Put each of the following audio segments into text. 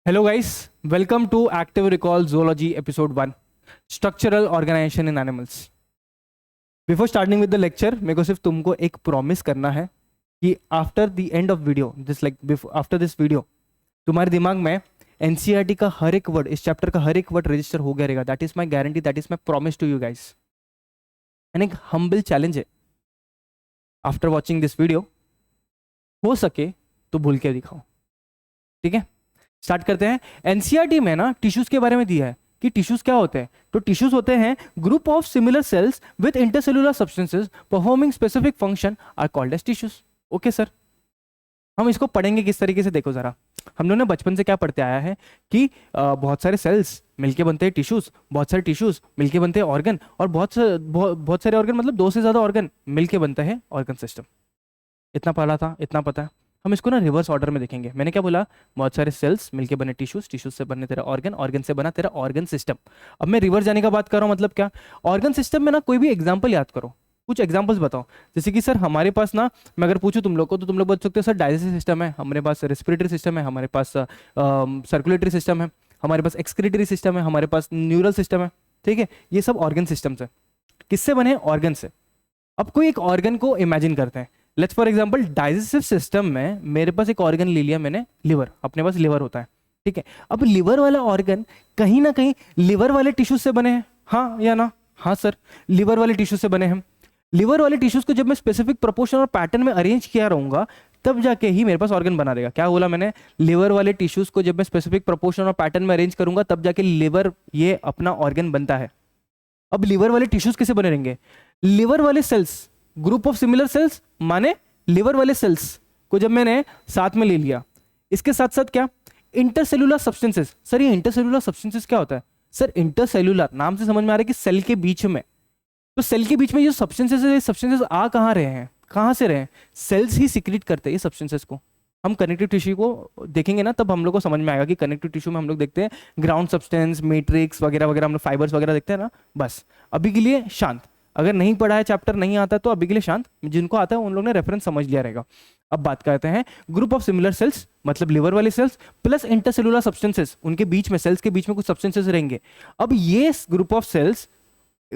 Hello guys, welcome to Active Recall Zoology episode 1, Structural Organization in Animals. Before starting with the lecture, मेरे को सिर्फ तुमको एक promise करना है कि after the end of video after this video तुम्हारे दिमाग में एनसीईआरटी का हर एक वर्ड, इस चैप्टर का हर एक वर्ड रजिस्टर हो गया रहेगा. That is my guarantee, that is my promise to you guys. And एक हम्बल चैलेंज है, आफ्टर वॉचिंग दिस वीडियो हो सके तो भूल के दिखाओ. ठीक है, स्टार्ट करते हैं. एनसीईआरटी में ना टिश्यूज के बारे में दिया है कि टिश्यूज क्या होते हैं. तो टिश्यूज होते हैं group of similar cells with intercellular substances performing specific function are called as tissues. Okay sir, हम इसको पढ़ेंगे किस तरीके से. देखो जरा, हम लोगों ने बचपन से क्या पढ़ते आया है कि बहुत सारे सेल्स मिलके बनते हैं टिश्यूज, बहुत सारे टिश्यूज मिलके बनते हैं ऑर्गन, और बहुत सारे ऑर्गन मतलब दो से ज्यादा ऑर्गन मिलके बनता है ऑर्गन सिस्टम. इतना पढ़ा था, इतना पता है. हम इसको ना रिवर्स ऑर्डर में देखेंगे. मैंने क्या बोला, बहुत सारे सेल्स मिलके बने टिश्यूज, टिश्यूज से बने तेरा ऑर्गन, ऑर्गन से बना तेरा ऑर्गन सिस्टम. अब मैं रिवर्स जाने का बात कर रहा हूँ. मतलब क्या, ऑर्गन सिस्टम में ना कोई भी एग्जांपल याद करो, कुछ एग्जांपल्स बताओ. जैसे कि सर हमारे पास ना, मैं अगर पूछूं तुम लोग को तो तुम लोग बता सकते हो सर डाइजेस्टिव सिस्टम है, हमारे पास रेस्पिरेटरी सिस्टम है, हमारे पास सर्कुलेटरी सिस्टम है, हमारे पास एक्सक्रीटरी सिस्टम है, हमारे पास न्यूरल सिस्टम है. ठीक है, ये सब ऑर्गन सिस्टम्स है. किससे बने? ऑर्गन से. अब कोई एक ऑर्गन को इमेजिन करते हैं. Let's for example digestive system में मेरे पास एक ऑर्गन ले लिया मैंने, लिवर. अपने पास लिवर होता है. ठीक है, अब लिवर वाला ऑर्गन कहीं ना कहीं लिवर वाले टिश्यूज से बने हैं. हाँ या ना? हाँ सर, लिवर वाले टिश्यूज से बने हैं. लिवर वाले टिश्यूज को जब मैं स्पेसिफिक प्रोपोर्शन और पैटर्न में अरेंज किया रहूंगा तब जाके ही मेरे पास ऑर्गन बना देगा. क्या बोला मैंने? लिवर वाले टिश्यूज को जब मैं स्पेसिफिक प्रोपोर्शन और पैटर्न में अरेंज करूंगा तब जाके लिवर ये अपना ऑर्गन बनता है. अब लिवर वाले टिश्यूज कैसे बने रहेंगे? लिवर वाले cells, group of similar cells, माने लिवर वाले सेल्स को जब मैंने साथ में ले लिया, इसके साथ साथ क्या, इंटरसेलुलर सब्सटेंसेस. सर ये इंटरसेलुलर सब्सटेंसेस क्या होता है? सर इंटरसेलुलर नाम से समझ में आ रहा है कि सेल के बीच में. तो सेल के बीच में जो सब्सटेंसेस है, सब्सटेंसेस आ कहाँ रहे हैं, कहाँ से रहे हैं? सेल्स ही सीक्रेट करते हैं ये सब्सटेंसेस को. हम कनेक्टिव टिश्यू को देखेंगे ना तब हम लोग को समझ में आएगा कि कनेक्टिव टिश्यू में हम लोग देखते हैं ग्राउंड सब्सटेंस, मैट्रिक्स वगैरह वगैरह, हम लोग फाइबर्स वगैरह देखते हैं ना. बस अभी के लिए शांत. अगर नहीं पढ़ा है चैप्टर, नहीं आता तो अभी के लिए शांत. जिनको आता है उन लोग ने रेफरेंस समझ लिया रहेगा. अब बात करते हैं ग्रुप ऑफ सिमिलर सेल्स, मतलब लिवर वाले सेल्स प्लस इंटरसेलुलर सब्सटेंसेस. उनके बीच में, सेल्स के बीच में कुछ सब्सटेंसेस रहेंगे. अब ये group of cells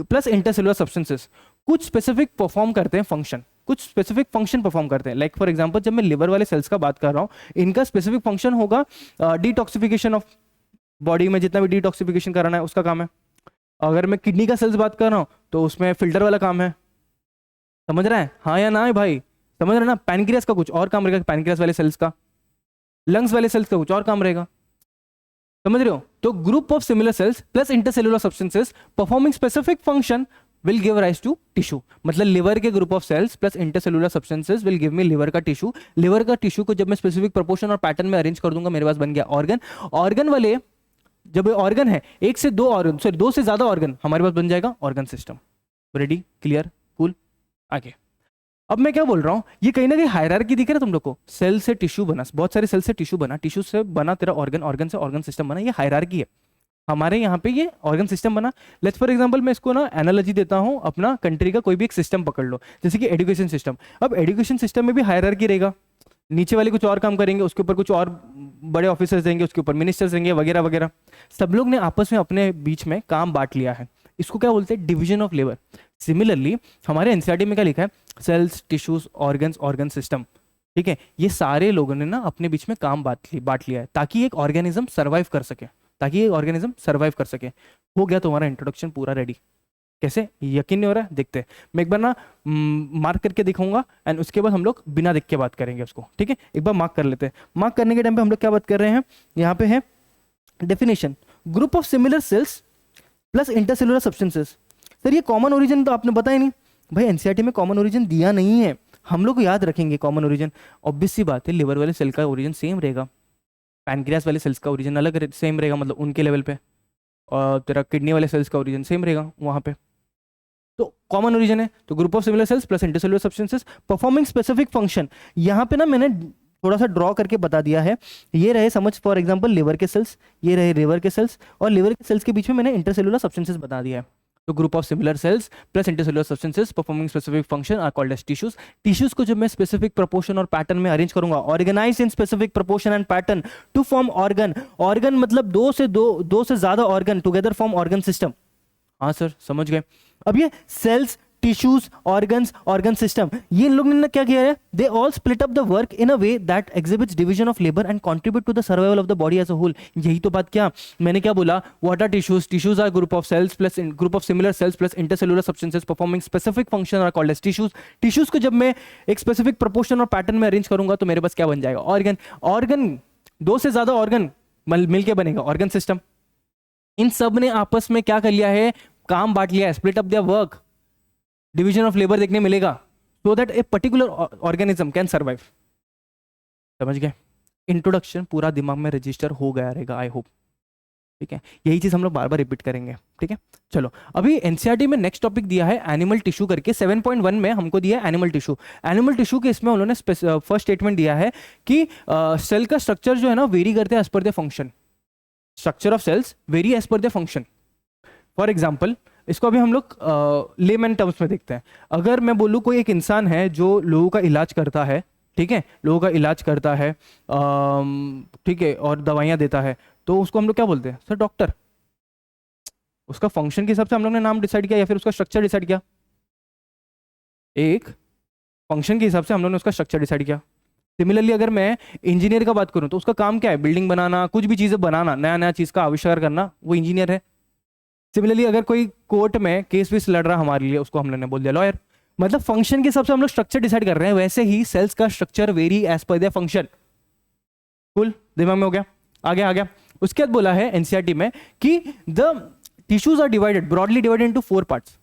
plus intercellular substances कुछ स्पेसिफिक परफॉर्म करते हैं फंक्शन, कुछ स्पेसिफिक फंक्शन परफॉर्म करते हैं. लाइक फॉर एग्जांपल जब मैं लिवर वाले सेल्स का बात कर रहा हूं, इनका स्पेसिफिक फंक्शन होगा डिटॉक्सिफिकेशन ऑफ बॉडी में, जितना भी डिटॉक्सिफिकेशन कराना है उसका काम है. अगर मैं किडनी का सेल्स बात कर रहा हूं तो उसमें फिल्टर वाला काम है. समझ रहा है? हाँ या ना है भाई? समझ रहे हैं ना? पैनक्रियास का कुछ और काम रहेगा, पैनक्रियास वाले सेल्स का. लंग्स वाले सेल्स का कुछ और काम रहेगा. समझ रहे हो? तो group of similar cells plus intercellular substances performing specific function will give rise to tissue. मतलब लिवर के group of cells plus intercellular substances will give me liver का टिश्यू. लिवर का टिश्यू को जब मैं स्पेसिफिक प्रोपोर्शन और pattern में arrange कर दूंगा, मेरे पास बन गया ऑर्गन. ऑर्गन वाले, जब ऑर्गन है, एक से दो ऑर्गन, सॉरी दो से ज्यादा ऑर्गन, हमारे पास बन जाएगा organ system. Ready? Clear? Cool? आगे अब मैं क्या बोल रहा हूं, ये कहीं ना कहीं हायरार्की दिख रहा है तुम लोग को. सेल से टिश्यू बना, बहुत सारे सेल से टिश्यू बना, टिश्यू से बना तेरा ऑर्गन, ऑर्गन से ऑर्गन सिस्टम बना. ये हायरार्की है. हमारे यहाँ पे ये ऑर्गन सिस्टम बना. लेट्स फॉर एग्जांपल मैं इसको ना एनालॉजी देता हूँ, अपना कंट्री का कोई भी एक सिस्टम पकड़ लो, जैसे कि एजुकेशन सिस्टम. अब एजुकेशन सिस्टम में भी हायरार्की रहेगा. नीचे वाले कुछ और काम करेंगे, उसके ऊपर कुछ और बड़े ऑफिसर्स रहेंगे, उसके ऊपर मिनिस्टर्स रहेंगे वगैरह वगैरह. सब लोग ने आपस में अपने बीच में काम बांट लिया है. इसको क्या बोलते हैं? Division of labour. सिमिलरली हमारे एनसीईआरटी में क्या लिखा है? Cells, tissues, organs, organ system. ठीक है, ये सारे लोगों ने ना अपने बीच में काम बांट लिया है ताकि एक ऑर्गेनिज्म सर्वाइव कर सके, ताकि ये ऑर्गेनिज्म सर्वाइव कर सके. हो गया तुम्हारा इंट्रोडक्शन पूरा रेडी. कैसे? यकीन नहीं हो रहा है? देखते हैं. मैं एक बार ना मार्क करके दिखाऊंगा एंड उसके बाद हम लोग बिना देख के बात करेंगे उसको. ठीक है, एक बार मार्क कर लेते हैं. मार्क करने के टाइम पे हम लोग क्या बात कर रहे हैं? यहाँ पे है definition, group of similar cells plus intercellular substances. Sir ये कॉमन ओरिजिन तो आपने बताया नहीं भाई. एनसीईआरटी में कॉमन ओरिजिन दिया नहीं है. हम लोग को याद रखेंगे कॉमन ओरिजिन. ऑब्वियस सी बात है, लिवर वाले सेल का ओरिजिन सेम रहेगा, पैनक्रियास वाले सेल्स का ओरिजिन अलग सेम रहेगा, मतलब उनके लेवल पे, और तेरा किडनी वाले सेल्स का ओरिजिन सेम रहेगा वहाँ पे. तो कॉमन ओरिजिन है, तो group of similar cells plus intercellular substances performing specific function. यहाँ पे ना मैंने थोड़ा सा ड्रॉ करके बता दिया है. ये रहे समझ, फॉर एग्जांपल लिवर के सेल्स, ये रहे लिवर के सेल्स, और लिवर के सेल्स के बीच में मैंने इंटरसेलुलर सब्सटेंसेस बता दिया है. तो group of similar cells plus intercellular substances performing specific function are called as tissues. Tissues को जब मैं स्पेसिफिक प्रोपोर्शन और पैटर्न में अरेंज करूंगा, organise in specific proportion and pattern to form organ. Organ मतलब दो से ज्यादा organ together form organ system. हाँ सर समझ गए। अब ये cells, tissues, organs, organ system, ये इन लोग ने क्या किया है, they all split up the work in a way that exhibits division of labour and contribute to the survival of the body as a whole. यही तो बात क्या मैंने क्या बोला, what are tissues? Tissues are group of cells plus group of similar cells plus intercellular substances performing specific function are called as tissues. Tissues को जब मैं एक स्पेसिफिक प्रोपोर्शन और पैटर्न में अरेंज करूंगा तो मेरे पास क्या बन जाएगा, ऑर्गन। ऑर्गन, दो से ज्यादा ऑर्गन मिलकर बनेगा ऑर्गन सिस्टम। इन सब ने आपस में क्या कर लिया है, काम बांट लिया है, split up their work, division of labour देखने मिलेगा, so that a particular organism can survive. समझ गए? इंट्रोडक्शन पूरा दिमाग में रजिस्टर हो गया रहेगा, आई होप। ठीक है, यही चीज हम लोग बार बार रिपीट करेंगे। ठीक है, चलो अभी एनसीईआरटी में नेक्स्ट टॉपिक दिया है एनिमल टिश्यू करके, 7.1 में हमको दिया है एनिमल टिश्यू। एनिमल टिश्यू के इसमें उन्होंने फर्स्ट स्टेटमेंट दिया है कि सेल का स्ट्रक्चर जो है ना वेरी करते हैं as per the function. Structure of cells very as per the function. For example, इसको अभी हम लोग लेमैन टर्म्स में देखते हैं। अगर मैं बोलूँ कोई एक इंसान है जो लोगों का इलाज करता है, ठीक है, लोगों का इलाज करता है, ठीक है, और दवाइयाँ देता है, तो उसको हम लोग क्या बोलते हैं, सर डॉक्टर। उसका फंक्शन के हिसाब से हम लोग ने नाम डिसाइड किया या फिर उसका स्ट्रक्चर डिसाइड किया? एक फंक्शन के हिसाब से हम लोग ने उसका स्ट्रक्चर डिसाइड किया। सिमिलरली अगर मैं इंजीनियर का बात करूं तो उसका काम क्या है, बिल्डिंग बनाना, कुछ भी चीजें बनाना, नया नया चीज का आविष्कार करना, वो इंजीनियर है। सिमिलरली अगर कोई कोर्ट में केस वेस लड़ रहा हमारे लिए, उसको हम लोगों ने बोल दिया लॉयर। मतलब फंक्शन के हिसाब से हम लोग स्ट्रक्चर डिसाइड कर रहे हैं, वैसे ही सेल्स का structure very as per their function. Full दिमाग में हो गया? आगे आ गया। उसके बाद बोला है एनसीईआरटी में कि the tissues are divided broadly divided into 4 parts.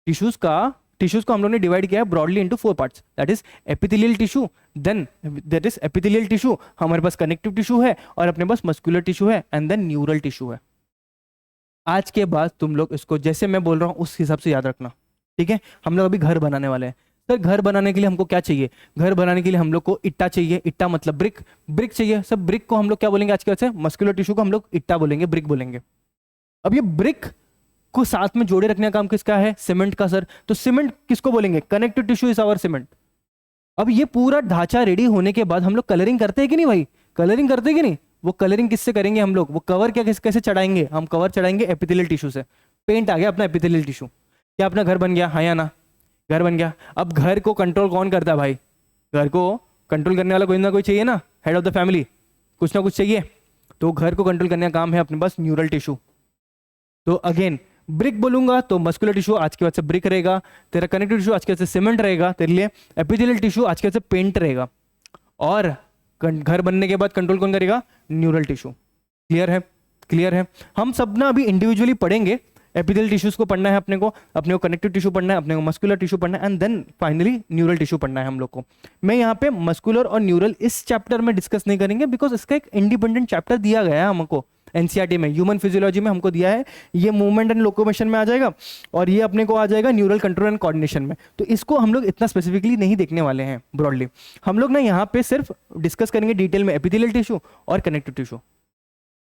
Tissues को हम लोग ने डिवाइड किया है broadly into 4 parts, that is epithelial tissue, then that is epithelial tissue, हमारे पास कनेक्टिव टिश्यू है, और अपने पास मस्कुलर टिश्यू है, एंड देन न्यूरल टिश्यू है। आज के बाद तुम लोग इसको जैसे मैं बोल रहा हूं उस हिसाब से याद रखना। ठीक है, हम लोग अभी घर बनाने वाले हैं। सर घर बनाने के लिए हमको क्या चाहिए? घर बनाने के लिए हम लोग को इट्टा चाहिए। इट्टा मतलब ब्रिक चाहिए। सब ब्रिक को हम लोग क्या बोलेंगे आज के बाद से? मस्कुलर टिश्यू को हम लोग इट्टा बोलेंगे, ब्रिक बोलेंगे। अब ये ब्रिक को साथ में जोड़े रखने का काम किसका है? सीमेंट का। सर तो सीमेंट किसको बोलेंगे? Connective tissue is our cement. अब ये पूरा ढांचा रेडी होने के बाद हम लोग कलरिंग करते हैं कि नहीं भाई? कलरिंग करते हैं कि नहीं? वो कलरिंग किससे करेंगे हम लोग? वो कवर क्या कैसे चढ़ाएंगे? हम कवर चढ़ाएंगे एपिथेलियल टिश्यू से। पेंट आ गया अपना एपिथेलियल टिश्यू। क्या अपना घर बन गया? हाँ या ना? घर बन गया। अब घर को कंट्रोल कौन करता है भाई? घर को कंट्रोल करने वाला कोई ना कोई चाहिए ना, हेड ऑफ द फैमिली, कुछ ना कुछ चाहिए। तो घर को कंट्रोल करने का काम है अपने पास न्यूरल टिश्यू। तो अगेन ब्रिक बोलूंगा तो मस्कुलर टिश्यू आज के बाद से ब्रिक रहेगा, तेरा कनेक्टिव टिश्यू आज के बाद से सीमेंट रहेगा तेरे लिए, एपिथेलियल टिश्यू आज के बाद से पेंट रहेगा, और घर बनने के बाद कंट्रोल कौन करेगा? Neural tissue. क्लियर है? क्लियर है? हम सब ना अभी इंडिविजुअली पढ़ेंगे। एपिथेलियल टिश्यूज को पढ़ना है अपने को कनेक्टिव टिश्यू पढ़ना है, अपने को मस्कुलर टिश्यू पढ़ना है, and then finally neural tissue पढ़ना है हम लोग को। मैं यहाँ पे मस्कुलर और न्यूरल इस चैप्टर में डिस्कस नहीं करेंगे, बिकॉज इसका एक इंडिपेंडेंट चैप्टर दिया गया है हमको एनसीईआरटी में। ह्यूमन फिजियोलॉजी में हमको दिया है, ये मूवमेंट एंड लोकोमोशन में आ जाएगा, और ये अपने को आ जाएगा न्यूरल कंट्रोल एंड कोऑर्डिनेशन में। तो इसको हम लोग इतना स्पेसिफिकली नहीं देखने वाले हैं ब्रॉडली। हम लोग ना यहाँ पे सिर्फ डिस्कस करेंगे डिटेल में एपिथेलियल टिश्यू और कनेक्टिव टिश्यू।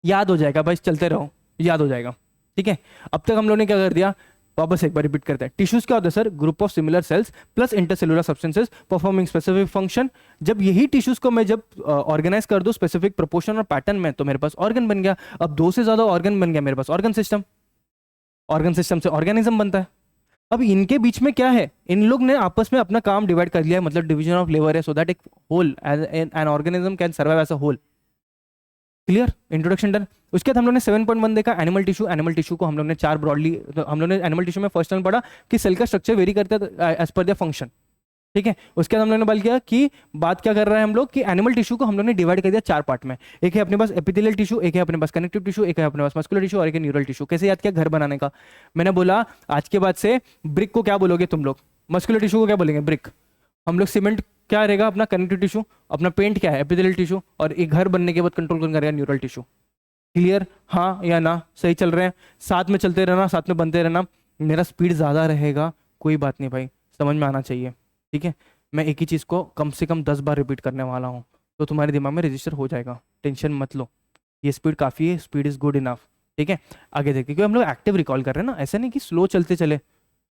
याद हो जाएगा भाई, चलते रहो, याद हो जाएगा। ठीक है, अब तक हम लोगों ने क्या कर दिया, वापस एक बार रिपीट करते हैं। टिश्यूज क्या होता है sir? Group of similar cells plus intercellular substances performing specific function. जब यही टिश्यूज को मैं जब ऑर्गेनाइज कर दूं स्पेसिफिक प्रोपोर्शन और पैटर्न में, तो मेरे पास ऑर्गन बन गया। अब दो से ज्यादा ऑर्गन बन गया, मेरे पास ऑर्गन सिस्टम। ऑर्गन सिस्टम से ऑर्गेनिज्म बनता है। अब इनके बीच में क्या है, इन लोग ने आपस में अपना काम डिवाइड कर लिया है, मतलब डिवीजन ऑफ लेबर है, सो दैट एक whole an organism can survive as a whole. Clear? Introduction done. उसके बाद हम लोग ने 7.1 देखा एनिमल टिश्यू। एनिमल टिश्यू को हम लोग ने चार ब्रॉडली, हम लोग ने एनिमल टिश्यू में फर्स्ट टाइम पढ़ा कि सेल का स्ट्रक्चर वेरी करता है एज पर देयर फंक्शन। ठीक है, उसके बाद हम लोग ने बात किया कि बात क्या कर रहे हैं हम लोग कि एनिमल टिश्यू को हम लोग ने डिवाइड कर दिया चार पार्ट में। एक है अपने पास एपिथेलियल टिश्यू, एक है अपने पास कनेक्टिव टिश्यू, एक है अपने पास मस्कुलर टिश्यू, और एक है न्यूरल टिश्यू। कैसे याद किया? घर बनाने का। मैंने बोला आज के बाद से ब्रिक को क्या बोलोगे तुम लोग? मस्कुलर टिश्यू को क्या बोलेंगे? ब्रिक। हम लोग सीमेंट क्या रहेगा अपना? Connective tissue. अपना पेंट क्या है? Epithelial tissue. और एक घर बनने के बाद कंट्रोल कौन करेगा? Neural tissue. क्लियर? हाँ या ना? सही चल रहे हैं? साथ में चलते रहना, साथ में बनते रहना। मेरा स्पीड ज़्यादा रहेगा, कोई बात नहीं भाई, समझ में आना चाहिए। ठीक है, मैं एक ही चीज़ को कम से कम 10 बार रिपीट करने वाला हूँ, तो तुम्हारे दिमाग में रजिस्टर हो जाएगा, टेंशन मत लो। ये स्पीड काफ़ी है, स्पीड इज़ गुड इनफ। ठीक है, आगे देखते हैं, क्योंकि हम लोग एक्टिव रिकॉल कर रहे हैं ना, ऐसा नहीं कि स्लो चलते चले।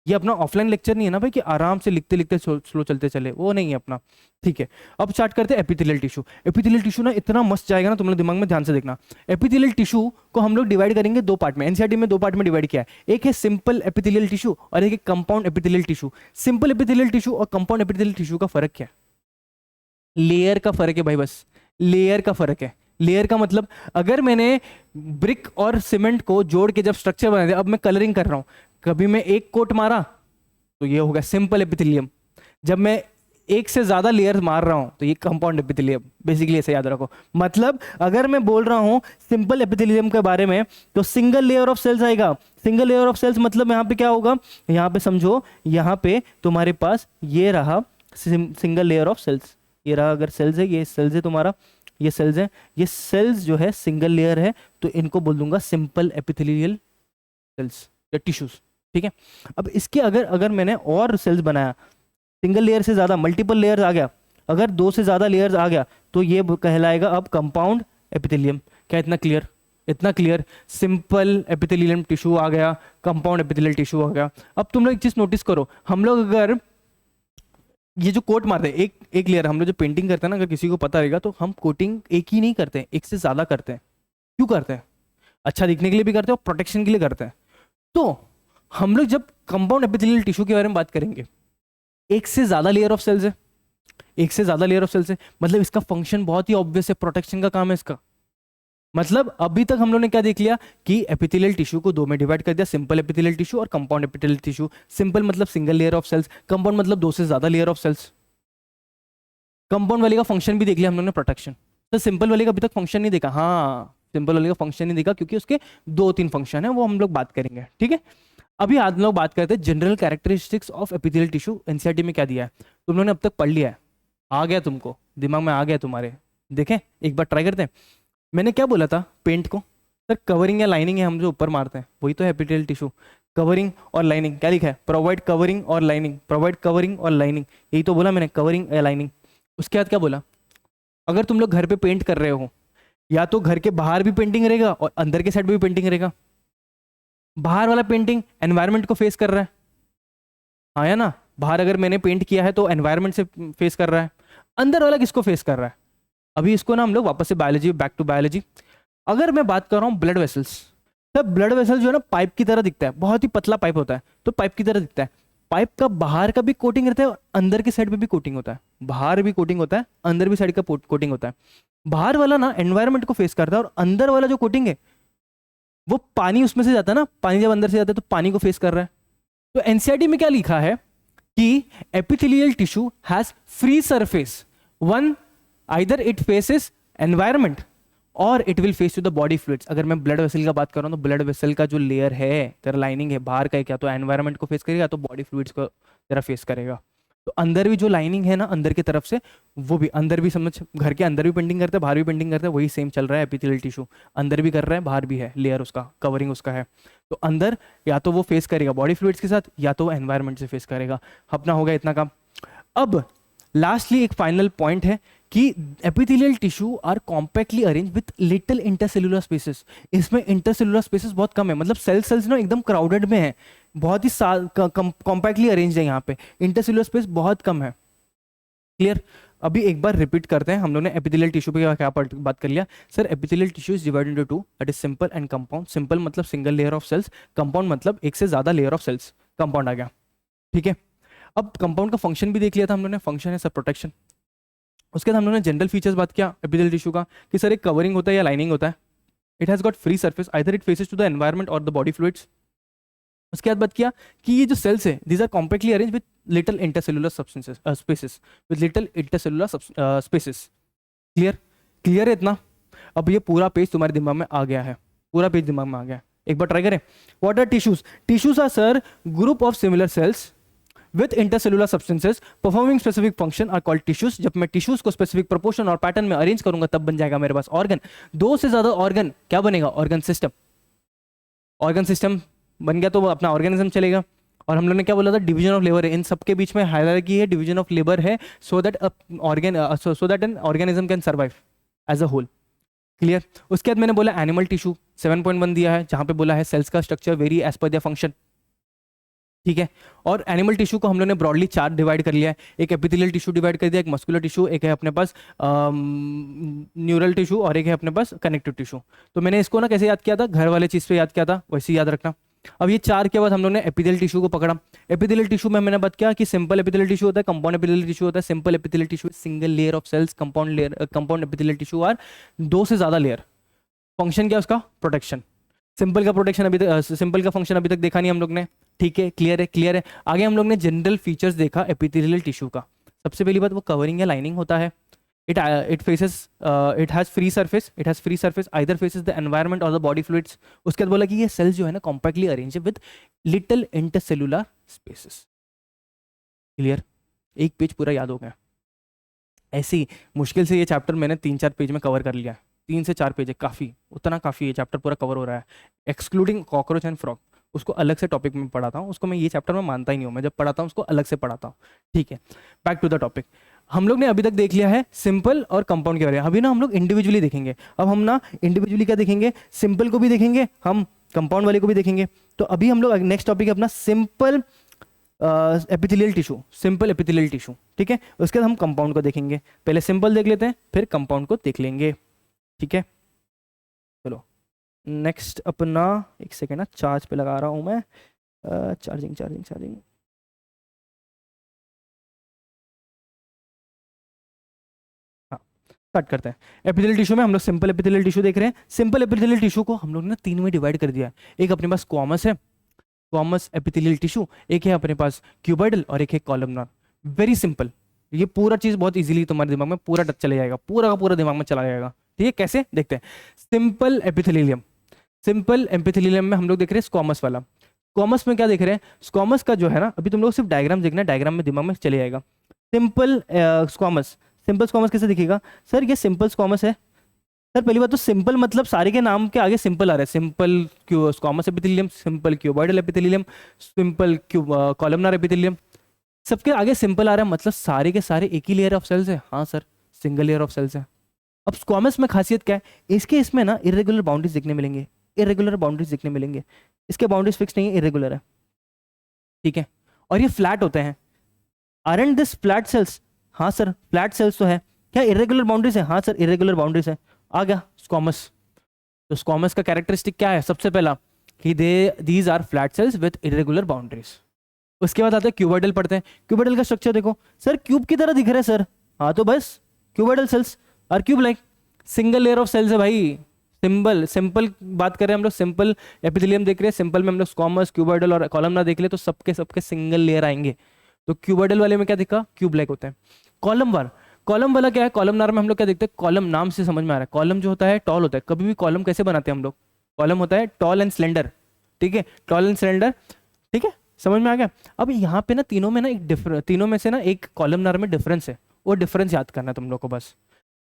ये अपना ऑफलाइन लेक्चर नहीं है ना भाई कि आराम से लिखते लिखते स्लो चलते चले, वो नहीं है अपना। ठीक है, अब स्टार्ट करते हैं एपिथेलियल टिश्यू। एपिथेलियल टिश्यू ना इतना मस्त जाएगा ना, तुम लोग दिमाग में ध्यान से देखना। एपिथेलियल टिश्यू को हम लोग डिवाइड करेंगे दो पार्ट में, एनसीईआरटी में दो पार्ट में डिवाइड किया है, एक है सिंपल एपिथेलियल टिश्यू और एक है compound epithelial tissue. Simple epithelial tissue और कंपाउंड एपिथेलियल टिश्यू का फर्क क्या है? लेयर का फर्क है भाई, बस लेयर का फर्क है। लेयर का मतलब, अगर मैंने ब्रिक और सीमेंट को जोड़ के जब स्ट्रक्चर बना दिया, अब मैं कलरिंग कर रहा हूं, कभी मैं एक कोट मारा तो ये होगा सिंपल एपिथेलियम, जब मैं एक से ज्यादा लेयर मार रहा हूं तो ये कंपाउंड एपिथेलियम। बेसिकली ऐसे याद रखो, मतलब अगर मैं बोल रहा हूं सिंपल एपिथेलियम के बारे में तो सिंगल लेयर ऑफ सेल्स आएगा। सिंगल लेयर ऑफ सेल्स मतलब यहां पे क्या होगा, यहां पे समझो, यहां पे तुम्हारे पास ये रहा सिंगल लेयर ऑफ सेल्स, ये रहा, अगर सेल्स है, ये सेल्स है तुम्हारा, ये सेल्स है, ये सेल्स जो है सिंगल लेयर है, तो इनको बोल दूंगा सिंपल एपिथेलियल सेल्स या टिश्यूज। ठीक है, अब इसके अगर अगर मैंने और सेल्स बनाया, सिंगल लेयर से ज्यादा, मल्टीपल लेयर्स आ गया, अगर दो से ज्यादा लेयर्स आ गया तो ये कहलाएगा अब कंपाउंड एपिथेलियम। क्या इतना क्लियर? इतना क्लियर। सिंपल एपिथेलियम टिश्यू आ गया, कंपाउंड एपिथेलियल टिश्यू आ गया। अब तुम लोग एक चीज नोटिस करो, हम लोग अगर ये जो कोट मारते हैं, एक एक लेयर, हम लोग जो पेंटिंग करते हैं ना, अगर किसी को पता रहेगा तो हम कोटिंग एक ही नहीं करते हैं, एक से ज्यादा करते हैं। क्यों करते हैं? अच्छा दिखने के लिए भी करते हैं और प्रोटेक्शन के लिए करते हैं। तो हम लोग जब कंपाउंड एपिथेलियल टिश्यू के बारे में बात करेंगे, एक से ज्यादा लेयर ऑफ सेल्स है, एक से ज्यादा लेयर ऑफ सेल्स है, मतलब इसका फंक्शन बहुत ही ऑब्वियस है, प्रोटेक्शन का काम है इसका। मतलब अभी तक हम लोग ने क्या देख लिया कि एपिथेलियल टिश्यू को दो में डिवाइड कर दिया, सिंपल एपिथेलियल टिश्यू और कंपाउंड एपिथेलियल टिश्यू। सिंपल मतलब single layer of cells, compound मतलब दो से ज्यादा लेयर ऑफ सेल्स। कंपाउंड वाले का फंक्शन भी देख लिया हम लोग ने, प्रोटेक्शन। तो सिंपल वाले का अभी तक फंक्शन नहीं देखा, हाँ सिंपल वाले का फंक्शन नहीं देखा क्योंकि उसके दो तीन फंक्शन है, वो हम लोग बात करेंगे। ठीक है, अभी आज लोग बात करते हैं general characteristics of epithelial tissue. NCERT में क्या दिया है तुम लोगों ने अब तक पढ़ लिया है, आ गया तुमको दिमाग में, आ गया तुम्हारे। देखें एक बार ट्राई करते हैं। मैंने क्या बोला था पेंट को? सर कवरिंग या लाइनिंग है, हम जो ऊपर मारते हैं वही तो है एपिथेलियल टिश्यू। कवरिंग और लाइनिंग, क्या लिखा है? प्रोवाइड कवरिंग और लाइनिंग, प्रोवाइड कवरिंग और लाइनिंग, यही तो बोला मैंने, कवरिंग या लाइनिंग। उसके बाद क्या बोला? अगर तुम लोग घर पे पेंट कर रहे हो, या तो घर के बाहर भी पेंटिंग रहेगा और अंदर के साइड भी पेंटिंग रहेगा। बाहर वाला पेंटिंग एनवायरनमेंट को फेस कर रहा है, हाँ या ना? बाहर अगर मैंने पेंट किया है तो एनवायरनमेंट से फेस कर रहा है। अंदर वाला किसको फेस कर रहा है? अभी इसको ना हम लोग वापस से बायोलॉजी, बैक टू बायोलॉजी। अगर मैं बात कर रहा हूँ ब्लड वेसल्स, तब ब्लड वेसल जो है ना पाइप की तरह दिखता है, बहुत ही पतला पाइप होता है, तो पाइप की तरह दिखता है। पाइप का बाहर का भी कोटिंग रहता है और अंदर की साइड पे भी कोटिंग होता है, बाहर भी कोटिंग होता है, अंदर भी साइड का कोटिंग होता है। बाहर वाला ना एनवायरनमेंट को फेस करता है और अंदर वाला जो कोटिंग है वो पानी उसमें से जाता है ना, पानी जब अंदर से जाता है तो पानी को फेस कर रहा है। तो एनसीईआरटी में क्या लिखा है कि epithelial tissue has free surface, one either it faces environment और it will face to the body fluids. अगर मैं ब्लड वेसल का बात कर रहा हूं तो ब्लड वेसल का जो लेयर है तेरा, लाइनिंग है बाहर का, क्या तो एनवायरनमेंट को फेस करेगा या तो बॉडी फ्लूइड्स को तेरा फेस करेगा। तो अंदर भी जो लाइनिंग है ना अंदर की तरफ से, वो भी अंदर भी समझ, घर के अंदर भी पेंटिंग करते हैं, बाहर भी पेंटिंग करते हैं, वही सेम चल रहा है। एपिथेलियल टिश्यू अंदर भी कर रहा है, बाहर भी है, लेयर उसका, कवरिंग उसका है। तो अंदर या तो वो फेस करेगा बॉडी फ्लूइड्स के साथ, या तो एनवायरनमेंट से फेस करेगा। अपना हो गया इतना काम। अब लास्टली एक फाइनल पॉइंट है कि epithelial tissue are compactly arrange with little intercellular spaces. इसमें इंटरसेलुलर स्पेसेस बहुत कम है, मतलब सेल्स ना एकदम क्राउडेड में है, बहुत ही कॉम्पैक्टली अरेंज है, यहाँ पे इंटरसेलुलर स्पेस बहुत कम है। क्लियर? अभी एक बार रिपीट करते हैं, हम लोगों ने एपिथेलियल टिश्यू पे क्या बात कर लिया। Sir epithelial tissue is divided into two, that is simple and compound. Simple मतलब single layer of cells, compound मतलब एक से ज्यादा लेयर ऑफ सेल्स, कंपाउंड आ गया। ठीक है, अब कंपाउंड का फंक्शन भी देख लिया था हम लोगों ने, फंक्शन है सर प्रोटेक्शन। उसके बाद हम लोगों ने जनरल फीचर्स बात किया एपिथेलियल टिश्यू का, कि सर एक कवरिंग होता है या लाइनिंग होता है, it has got free surface, either it faces to the environment और द बॉडी फ्लूइड्स। उसके बाद बात किया कि ये जो सेल्स है these are compactly arrange with little intercellular substances spaces, with little intercellular spaces. Clear? Clear है इतना? अब ये पूरा पेज तुम्हारे दिमाग में आ गया है, पूरा पेज दिमाग में आ गया है। एक बार ट्राई करें। What are tissues? Tissues are sir group of similar cells with intercellular substances performing specific function are called tissues। जब मैं टिश्यूज को स्पेसिफिक प्रोपोर्शन और पैटर्न में अरेंज करूंगा तब बन जाएगा मेरे पास ऑर्गन। दो से ज्यादा ऑर्गन क्या बनेगा? Organ system. ऑर्गन सिस्टम बन गया तो वो अपना ऑर्गेनिज्म चलेगा। और हम लोग ने क्या बोला था? डिवीजन ऑफ लेबर है, इन सबके बीच में हायरार्की है, डिवीजन ऑफ लेबर है, so that an organism can survive as a whole. Clear. उसके बाद मैंने बोला एनिमल टिश्यू 7.1 दिया है, जहां पे बोला है सेल्स का structure very as per their function, ठीक है। और एनिमल टिश्यू को हम लोग ने ब्रॉडली चार डिवाइड कर लिया है, एक एपिथेलियल टिश्यू डिवाइड कर दिया, एक मस्कुलर टिश्यू, एक है अपने पास न्यूरल टिश्यू, और एक है अपने पास कनेक्टिव टिश्यू। तो मैंने इसको ना कैसे याद किया था, घर वाले चीज पे याद किया था, वैसे ही याद रखना। अब ये चार के बाद हम लोग ने एपिथेलियल टिश्यू को पकड़ा। एपिथेलियल टिश्यू में मैंने बात किया कि सिंपल एपिथेलियल टिश्यू होता है, कंपाउंड एपिथेलियल टिश्यू होता है। Simple epithelial tissue single layer of cells, compound epithelial tissue are दो से ज्यादा लेयर। फंक्शन क्या है उसका, प्रोटेक्शन। सिंपल का प्रोटेक्शन अभी तक, सिंपल का फंक्शन अभी तक देखा नहीं हम लोग ने, ठीक है, क्लियर है, क्लियर है। आगे हम लोग ने जनरल फीचर्स देखा एपिथेलियल टिश्यू का। सबसे पहली बात वो कवरिंग या लाइनिंग होता है। It faces, it has free surface either faces the environment और द बॉडी फ्लूइड्स। उसके बाद बोला कि ये सेल्स जो है ना compactly arrange with little intercellular spaces. Clear, एक पेज पूरा याद हो गया। ऐसे ही मुश्किल से ये चैप्टर मैंने 3-4 पेज में कवर कर लिया है, 3 से 4 पेज है, काफ़ी, उतना काफ़ी, ये चैप्टर पूरा कवर हो रहा है एक्सक्लूडिंग कॉकरोच एंड फ्रॉग। उसको अलग से टॉपिक में पढ़ाता हूँ, उसको मैं ये चैप्टर में मानता ही नहीं हूँ, मैं जब पढ़ाता हूँ उसको अलग से पढ़ाता हूँ, ठीक है। Back to the topic. हम लोग ने अभी तक देख लिया है सिंपल और कंपाउंड के बारे में। अभी ना हम लोग इंडिविजुअली देखेंगे। अब हम ना इंडिविजुअली क्या देखेंगे, सिंपल को भी देखेंगे, हम कंपाउंड वाले को भी देखेंगे। तो अभी हम लोग नेक्स्ट टॉपिक है अपना simple epithelial tissue, simple epithelial tissue, ठीक है। उसके बाद हम कंपाउंड को देखेंगे। पहले सिंपल देख लेते हैं, फिर कंपाउंड को देख लेंगे, ठीक है। चलो नेक्स्ट अपना, एक सेकेंड ना, चार्ज पे लगा रहा हूं मैं, चार्जिंग चार्जिंग चार्जिंग। हाँ, स्टार्ट करते हैं। एपिथेलियल टिश्यू में हम लोग सिंपल एपिथेलियल टिश्यू देख रहे हैं। सिंपल एपिथेलियल टिश्यू को हम लोग ने 3 में डिवाइड कर दिया है। एक अपने पास स्क्वामस है, स्क्वामस एपिथेलियल टिश्यू, एक है अपने पास क्यूबॉइडल, और एक है कॉलमनार। वेरी सिंपल, ये पूरा चीज बहुत इजीली तुम्हारे दिमाग में पूरा टच चले जाएगा, पूरा का पूरा दिमाग में चला जाएगा, ठीक है। कैसे देखते हैं। सिंपल एपिथेलियम, सिंपल एपिथेलियम में हम लोग देख रहे हैं स्क्वामस वाला। स्क्वामस में क्या देख रहे हैं, स्क्वामस का जो है ना, अभी तुम लोग सिर्फ डायग्राम देखना, डायग्राम में दिमाग में चले जाएगा। सिंपल स्क्वामस, सिंपल स्क्वामस कैसे दिखेगा सर, ये सिंपल स्क्वामस है। सर पहली बात तो सिंपल मतलब सारे के नाम के आगे सिंपल आ रहे हैं, simple squamous epithelium, simple cuboidal epithelium, simple columnar epithelium, सबके आगे सिंपल आ रहा है, मतलब सारे के सारे एक ही लेयर ऑफ सेल्स है। हाँ sir, single layer of cells है। अब स्क्वामस में खासियत क्या है, इसके इसमें ना इरेगुलर बाउंड्रीज दिखने मिलेंगे, इरेगुलर बाउंड्रीज दिखने मिलेंगे। इसके बाउंड्रीज फिक्स नहीं है, इरेगुलर है, ठीक है। और ये फ्लैट होते हैं। आरंट दिस फ्लैट सेल्स, हाँ सर फ्लैट सेल्स तो है। क्या इरेगुलर बाउंड्रीज है, हाँ सर इरेगुलर बाउंड्रीज है। आ गया स्क्वामस। तो स्क्वामस का कैरेक्टरिस्टिक क्या है, सबसे पहला कि these are flat cells with irregular boundaries. उसके बाद आते हैं क्यूबॉइडल पढ़ते हैं। क्यूबॉइडल का स्ट्रक्चर देखो सर, क्यूब की तरह दिख रहा है सर। हाँ तो बस cuboidal cells are cube like, single layer of cells है भाई। सिंपल सिंपल बात करें हम लोग, सिंपल एपिथेलियम देख रहे हैं, सिंपल में हम लोग स्क्वामस, क्यूबॉइडल और कॉलमनार देख ले, तो सबके सबके सिंगल लेयर आएंगे। तो क्यूबॉइडल वाले में क्या दिखा, क्यूब लाइक होता है। कॉलम वाला क्या है, कॉलमनार में हम लोग क्या देखते हैं, कॉलम नाम से समझ में आ रहा है, कॉलम जो होता है टॉल होता है। कभी भी कॉलम कैसे बनाते हैं हम लोग, कॉलम होता है टॉल एंड स्लेंडर, ठीक है, टॉल एंड स्लेंडर, ठीक है, समझ में आ गया। अब यहाँ पे ना तीनों में ना तीनों में से ना एक कॉलमनार में डिफरेंस है, वो डिफरेंस याद करना है तुम लोग को बस।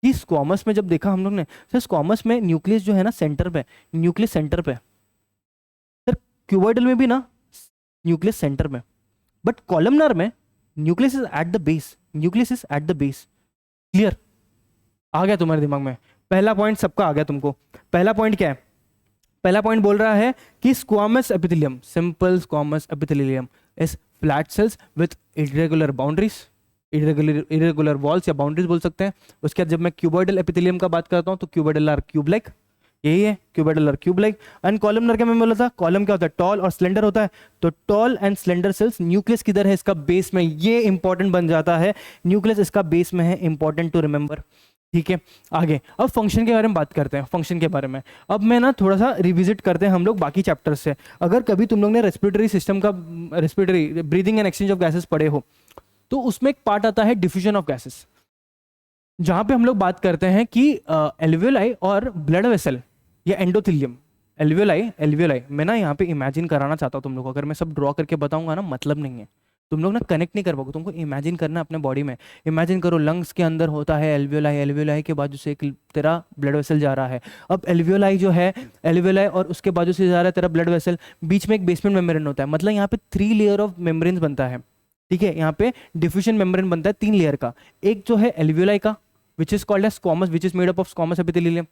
कि स्क्वामस में जब देखा हम लोग ने सर, स्क्वामस में न्यूक्लियस जो है ना सेंटर पे, न्यूक्लियस सेंटर पे। सर क्यूबॉइडल में भी ना न्यूक्लियस सेंटर में, बट कॉलमनार में nucleus is at the base, nucleus is at the base. Clear, आ गया तुम्हारे दिमाग में। पहला पॉइंट सबका आ गया तुमको। पहला पॉइंट क्या है, पहला पॉइंट बोल रहा है कि squamous epithelium, simple squamous epithelium is flat cells with irregular boundaries, irregular walls या बाउंड्रीज बोल सकते हैं। उसके बाद जब मैं क्यूबॉइडल एपिथेलियम का बात करता हूं तो क्यूबॉइडल आर क्यूब लाइक, यही है cuboidal are cube like. And columnar क्या मैं बोला था, कॉलम क्या होता है, टॉल और स्लेंडर होता है। तो tall and slender cells, nucleus किधर है, इसका बेस में, ये इंपॉर्टेंट बन जाता है, न्यूक्लियस इसका बेस में है, इंपॉर्टेंट टू रिमेंबर, ठीक है। आगे अब फंक्शन के बारे में बात करते हैं, फंक्शन के बारे में अब मैं ना थोड़ा सा रिविजिट करते हैं हम लोग बाकी चैप्टर्स से। अगर कभी तुम लोग ने रेस्पिरेटरी सिस्टम का, respiratory breathing and exchange of gases पढ़े हो, तो उसमें एक पार्ट आता है डिफ्यूजन ऑफ गैसेस, जहां पे हम लोग बात करते हैं कि एल्वियोलाई और ब्लड वेसल या एंडोथेलियम, एल्वियोलाई मैं ना यहाँ पे इमेजिन कराना चाहता हूँ तुम लोग को। अगर मैं सब ड्रॉ करके बताऊंगा ना, मतलब नहीं है, तुम लोग ना कनेक्ट नहीं कर पाओगे। तुमको इमेजिन करना अपने बॉडी में। इमेजिन करो लंग्स के अंदर होता है एल्वियोलाई, एल्वियोलाई के बाजू से एक तेरा ब्लड वेसल जा रहा है। अब एल्वियोलाई जो है, एल्वियोलाई और उसके बाजू से जा रहा है तेरा ब्लड वेसल, बीच में एक बेसमेंट मेम्ब्रेन होता है, मतलब यहाँ पे 3 लेयर ऑफ मेम्ब्रेन बनता है, ठीक है। यहाँ पे डिफ्यूजन मेम्ब्रेन बनता है 3 लेयर का। एक जो है एल्वियोलाई का, which is called as squamous, which is made up of squamous epithelium.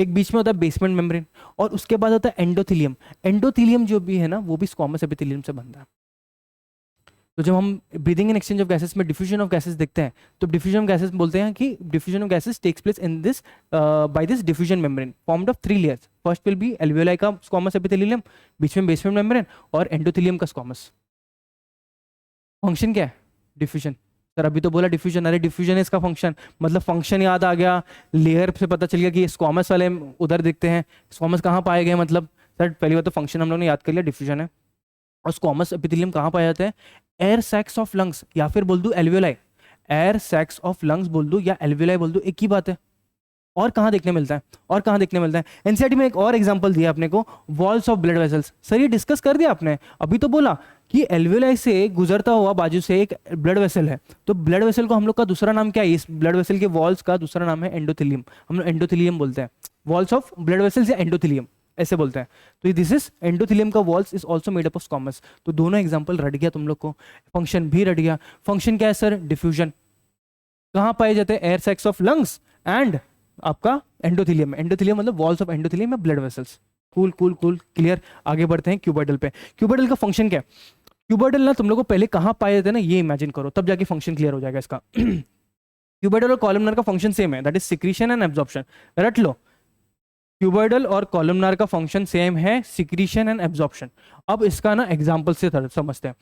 एक बीच में होता है बेसमेंट मेम्ब्रेन, और उसके बाद होता है एंडोथेलियम। एंडोथेलियम जो भी है ना वो भी स्क्वामस एपिथेलियम से बनता है। तो जब हम breathing in exchange of gases में डिफ्यूजन ऑफ गैसेस देखते हैं तो डिफ्यूजन ऑफ गैसेस बोलते हैं कि diffusion of gases takes place in this by this diffusion membrane formed of 3 layers. First will be alveoli का स्क्वामस एपिथेलियम, बीच में बेसमेंट मेम्ब्रेन, और एंडोथेलियम का स्क्वामस। फंक्शन क्या है? डिफ्यूजन। सर अभी तो बोला डिफ्यूजन, अरे डिफ्यूजन है इसका फंक्शन, मतलब फंक्शन याद आ गया, लेयर से पता चल गया कि स्क्वामस वाले उधर दिखते हैं, स्क्वामस कहाँ पाए गए, मतलब सर पहली बात तो फंक्शन हम लोग ने याद कर लिया, डिफ्यूजन है। और स्क्वामस एपिथेलियम कहाँ पाया जाता है? एयर सैक्स ऑफ लंग्स, या फिर बोल दूं alveoli. Air sacs of lungs बोल दूं या एल्वियोलाई बोल दूं, एक ही बात है। और कहाँ देखने मिलता है? और कहाँ देखने मिलता है? एनसीईआरटी में एक और एग्जांपल दिया अपने को, walls of blood vessels. Sir ये डिस्कस कर दिया आपने, अभी तो बोला कि एल्वियोलाई से गुजरता हुआ बाजू से एक ब्लड वेसल है, तो ब्लड वेसल को हम लोग का दूसरा नाम क्या है? इस ब्लड वेसल के वॉल्स का दूसरा नाम है एंडोथेलियम। हम लोग एंडोथेलियम बोलते हैं, वॉल्स ऑफ ब्लड वेसल्स या एंडोथेलियम ऐसे बोलते हैं। तो दिस इज एंडोथेलियम का walls is also made up of squamous. तो दोनों एग्जांपल रट गया तुम लोग को, फंक्शन भी रट गया। फंक्शन क्या है सर? डिफ्यूजन। कहाँ पाए जाते हैं? Air sacs of lungs and आपका एंडोथेलियम। एंडोथेलियम मतलब वॉल्स ऑफ एंडोथेलियम या blood vessels. Cool cool cool, clear. आगे बढ़ते हैं क्यूबॉइडल पे। क्यूबॉइडल का फंक्शन क्या है? क्यूबॉइडल ना तुम लोग को पहले कहाँ पाए जाते हैं ना, ये इमेजिन करो, तब जाके फंक्शन क्लियर हो जाएगा इसका। क्यूबॉइडल और कॉलमनर का फंक्शन सेम है, that is secretion and absorption. रट लो, क्यूबॉइडल और कॉलमनार का फंक्शन सेम है, सिक्रीशन एंड एब्जॉर्प्शन। अब इसका ना एग्जांपल से समझते हैं।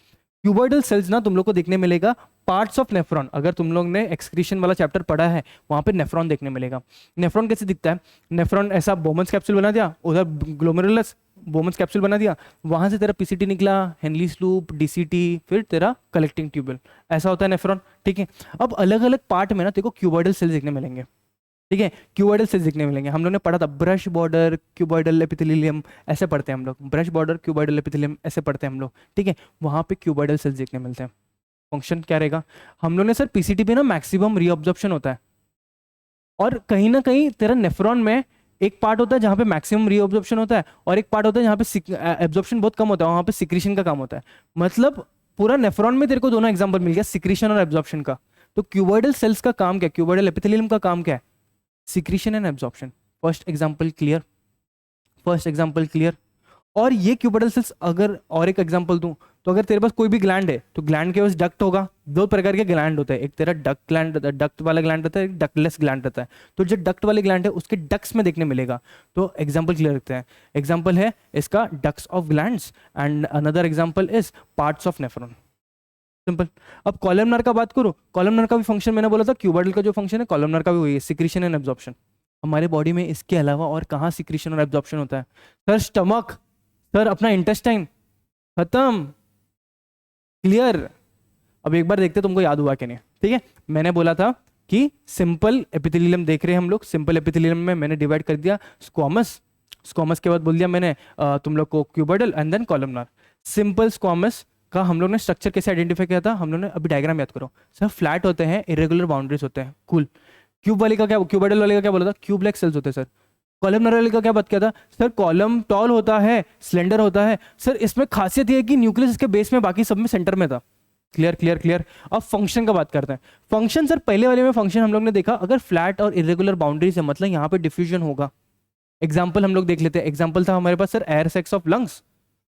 क्यूबॉइडल सेल्स ना तुम लोग को देखने मिलेगा पार्ट्स ऑफ नेफ्रॉन। अगर तुम लोग ने एक्सक्रीशन वाला चैप्टर पढ़ा है वहां पे नेफ्रॉन देखने मिलेगा। नेफ्रॉन कैसे दिखता है? नेफ्रॉन ऐसा बोमन्स कैप्सूल बना दिया, उधर ग्लोमेरुलस बोमन्स कैप्सूल बना दिया, वहां से तेरा पीसीटी निकला, हेनलीज लूप, डीसीटी, फिर तेरा कलेक्टिंग ट्यूबल, ऐसा होता है नेफ्रॉन। ठीक है, अब अलग अलग पार्ट में ना तेरे को क्यूबॉइडल सेल्स देखने मिलेंगे। ठीक है, क्यूबॉइडल सेल्स दिखने मिलेंगे। हम लोग ने पढ़ा था ब्रश बॉर्डर क्यूबॉइडल एपिथेलियम, ऐसे पढ़ते हैं हम लोग, ब्रश बॉर्डर क्यूबॉइडल एपिथेलियम ऐसे पढ़ते हैं हम लोग। ठीक है, वहां पे क्यूबॉइडल सेल्स देखने मिलते हैं। फंक्शन क्या रहेगा? हम लोग ने सर पीसीटी पे ना मैक्सिमम रीअब्जॉर्प्शन होता है, और कहीं ना कहीं तेरा नेफ्रॉन में एक पार्ट होता है जहां पे मैक्सिमम रीअब्जॉर्प्शन होता है, और एक पार्ट होता है जहां पे एब्जॉर्प्शन बहुत कम होता है, वहां पे सिक्रीशन का काम होता है। मतलब पूरा नेफ्रॉन में तेरे को दोनों एग्जाम्पल मिल गया, सिक्रीशन और एब्जॉर्प्शन का। तो क्यूबॉइडल सेल्स का काम क्या? क्यूबॉइडल एपिथेलियम का काम क्या है? Secretion and absorption. First example clear? First example clear. और ये क्यूबॉइडल सेल्स, अगर और एक एग्जांपल दूं तो अगर तेरे पास कोई भी ग्लैंड है तो ग्लैंड के पास डक्ट होगा। दो प्रकार के ग्लैंड होते हैं, एक तेरा डक्ट ग्लैंड, डक्ट वाला ग्लैंड रहता है, एक डक्टलेस ग्लैंड रहता है। तो जो डक्ट वाले ग्लैंड है उसके डक्ट्स में देखने मिलेगा। तो एग्जांपल क्लियर रखते हैं। एग्जांपल है इसका ducts of glands, and another example is parts of nephron. Simple. अब कॉलमनर का बात करूं, कॉलमनर का भी फंक्शन मैंने बोला था, क्यूबॉइडल का जो फंक्शन है कॉलमनर का भी वही है, सिक्रीशन एंड एब्जॉर्प्शन। हमारे बॉडी में इसके अलावा और कहाँ सिक्रीशन और एब्जॉर्प्शन होता है? सर स्टमक, सर अपना इंटेस्टाइन, खत्म, क्लियर। अब एक बार देखते तुमको याद हुआ कि नहीं। ठीक है, मैंने बोला था कि सिंपल एपिथेलियम देख रहे हैं हम लोग। सिंपल एपिथेलियम में मैंने डिवाइड कर दिया स्क्वामस, स्क्वामस के बाद बोल दिया मैंने तुम लोग को cuboidal and then columnar. Simple squamous का हम लोग ने स्ट्रक्चर कैसे आइडेंटिफाई किया था? हम लोग ने अभी डायग्राम याद करो सर, फ्लैट होते हैं, इरेगुलर बाउंड्रीज होते हैं, कूल। क्यूब वाले का क्या, क्यूबॉइडल वाले का क्या बोला था? क्यूब लाइक सेल्स होते हैं सर। कॉलमनर वाले का क्या बात किया था? सर कॉलम टॉल होता है, स्लेंडर होता है। सर इसमें खासियत ये है कि न्यूक्लियस इसके बेस में, बाकी सब में सेंटर में था। Clear clear clear. अब फंक्शन का बात करते हैं। फंक्शन सर पहले वाले में फंक्शन हम लोग ने देखा, अगर फ्लैट और इरेगुलर बाउंड्रीज है मतलब यहाँ पे डिफ्यूजन होगा। एग्जाम्पल हम लोग देख लेते हैं। एग्जाम्पल था हमारे पास sir air sacs of lungs,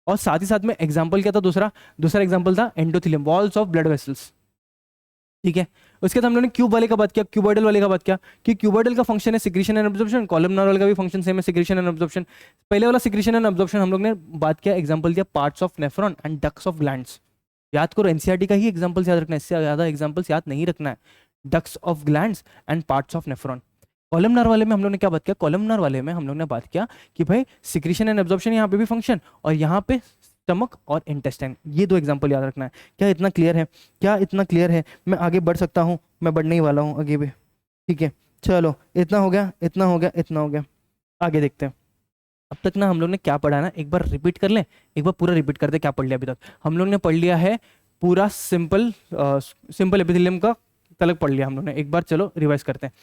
और साथ ही साथ में एग्जाम्पल क्या था? दूसरा एग्जाम्पल था endothelium, walls of blood vessels. ठीक है, उसके बाद हम लोगों ने क्यूब वाले का बात किया, क्यूबॉइडल वाले का बात किया कि क्यूबॉइडल का फंक्शन है सिक्रीशन एंड एब्जॉर्प्शन, कॉलमनर वाले का भी फंक्शन सेम है, सिक्रीशन एंड एब्जॉर्प्शन। पहले वाला सिक्रीशन एंड एब्जॉर्प्शन हम लोग ने बात किया, एग्जांपल दिया parts of nephron and ducts of glands. याद करो, एनसीईआरटी का ही एग्जांपल्स याद रखना है, इससे ज्यादा एग्जांपल्स याद नहीं रखना है। Ducts of glands and parts of nephron. Columnar वाले में हम लोग ने क्या बात किया? कॉलमनर वाले में हम लोग ने बात किया कि भाई सिक्रीशन एंड एब्जॉर्प्शन यहाँ पे भी फंक्शन, और यहाँ पे स्टमक और इंटेस्टाइन। ये दो एग्जांपल याद रखना है। क्या इतना क्लियर है? क्या इतना क्लियर है? मैं आगे बढ़ सकता हूँ, मैं बढ़ने ही वाला हूँ आगे भी। ठीक है, चलो इतना हो गया, इतना हो गया, इतना हो गया। आगे देखते हैं। अब तक ना हम लोग ने क्या पढ़ा ना, एक बार रिपीट कर लें, एक बार पूरा रिपीट कर दे। क्या पढ़ लिया अभी तक? हम लोग ने पढ़ लिया है पूरा सिंपल एपिथेलियम का तलक पढ़ लिया हम लोग ने। एक बार चलो रिवाइज करते हैं।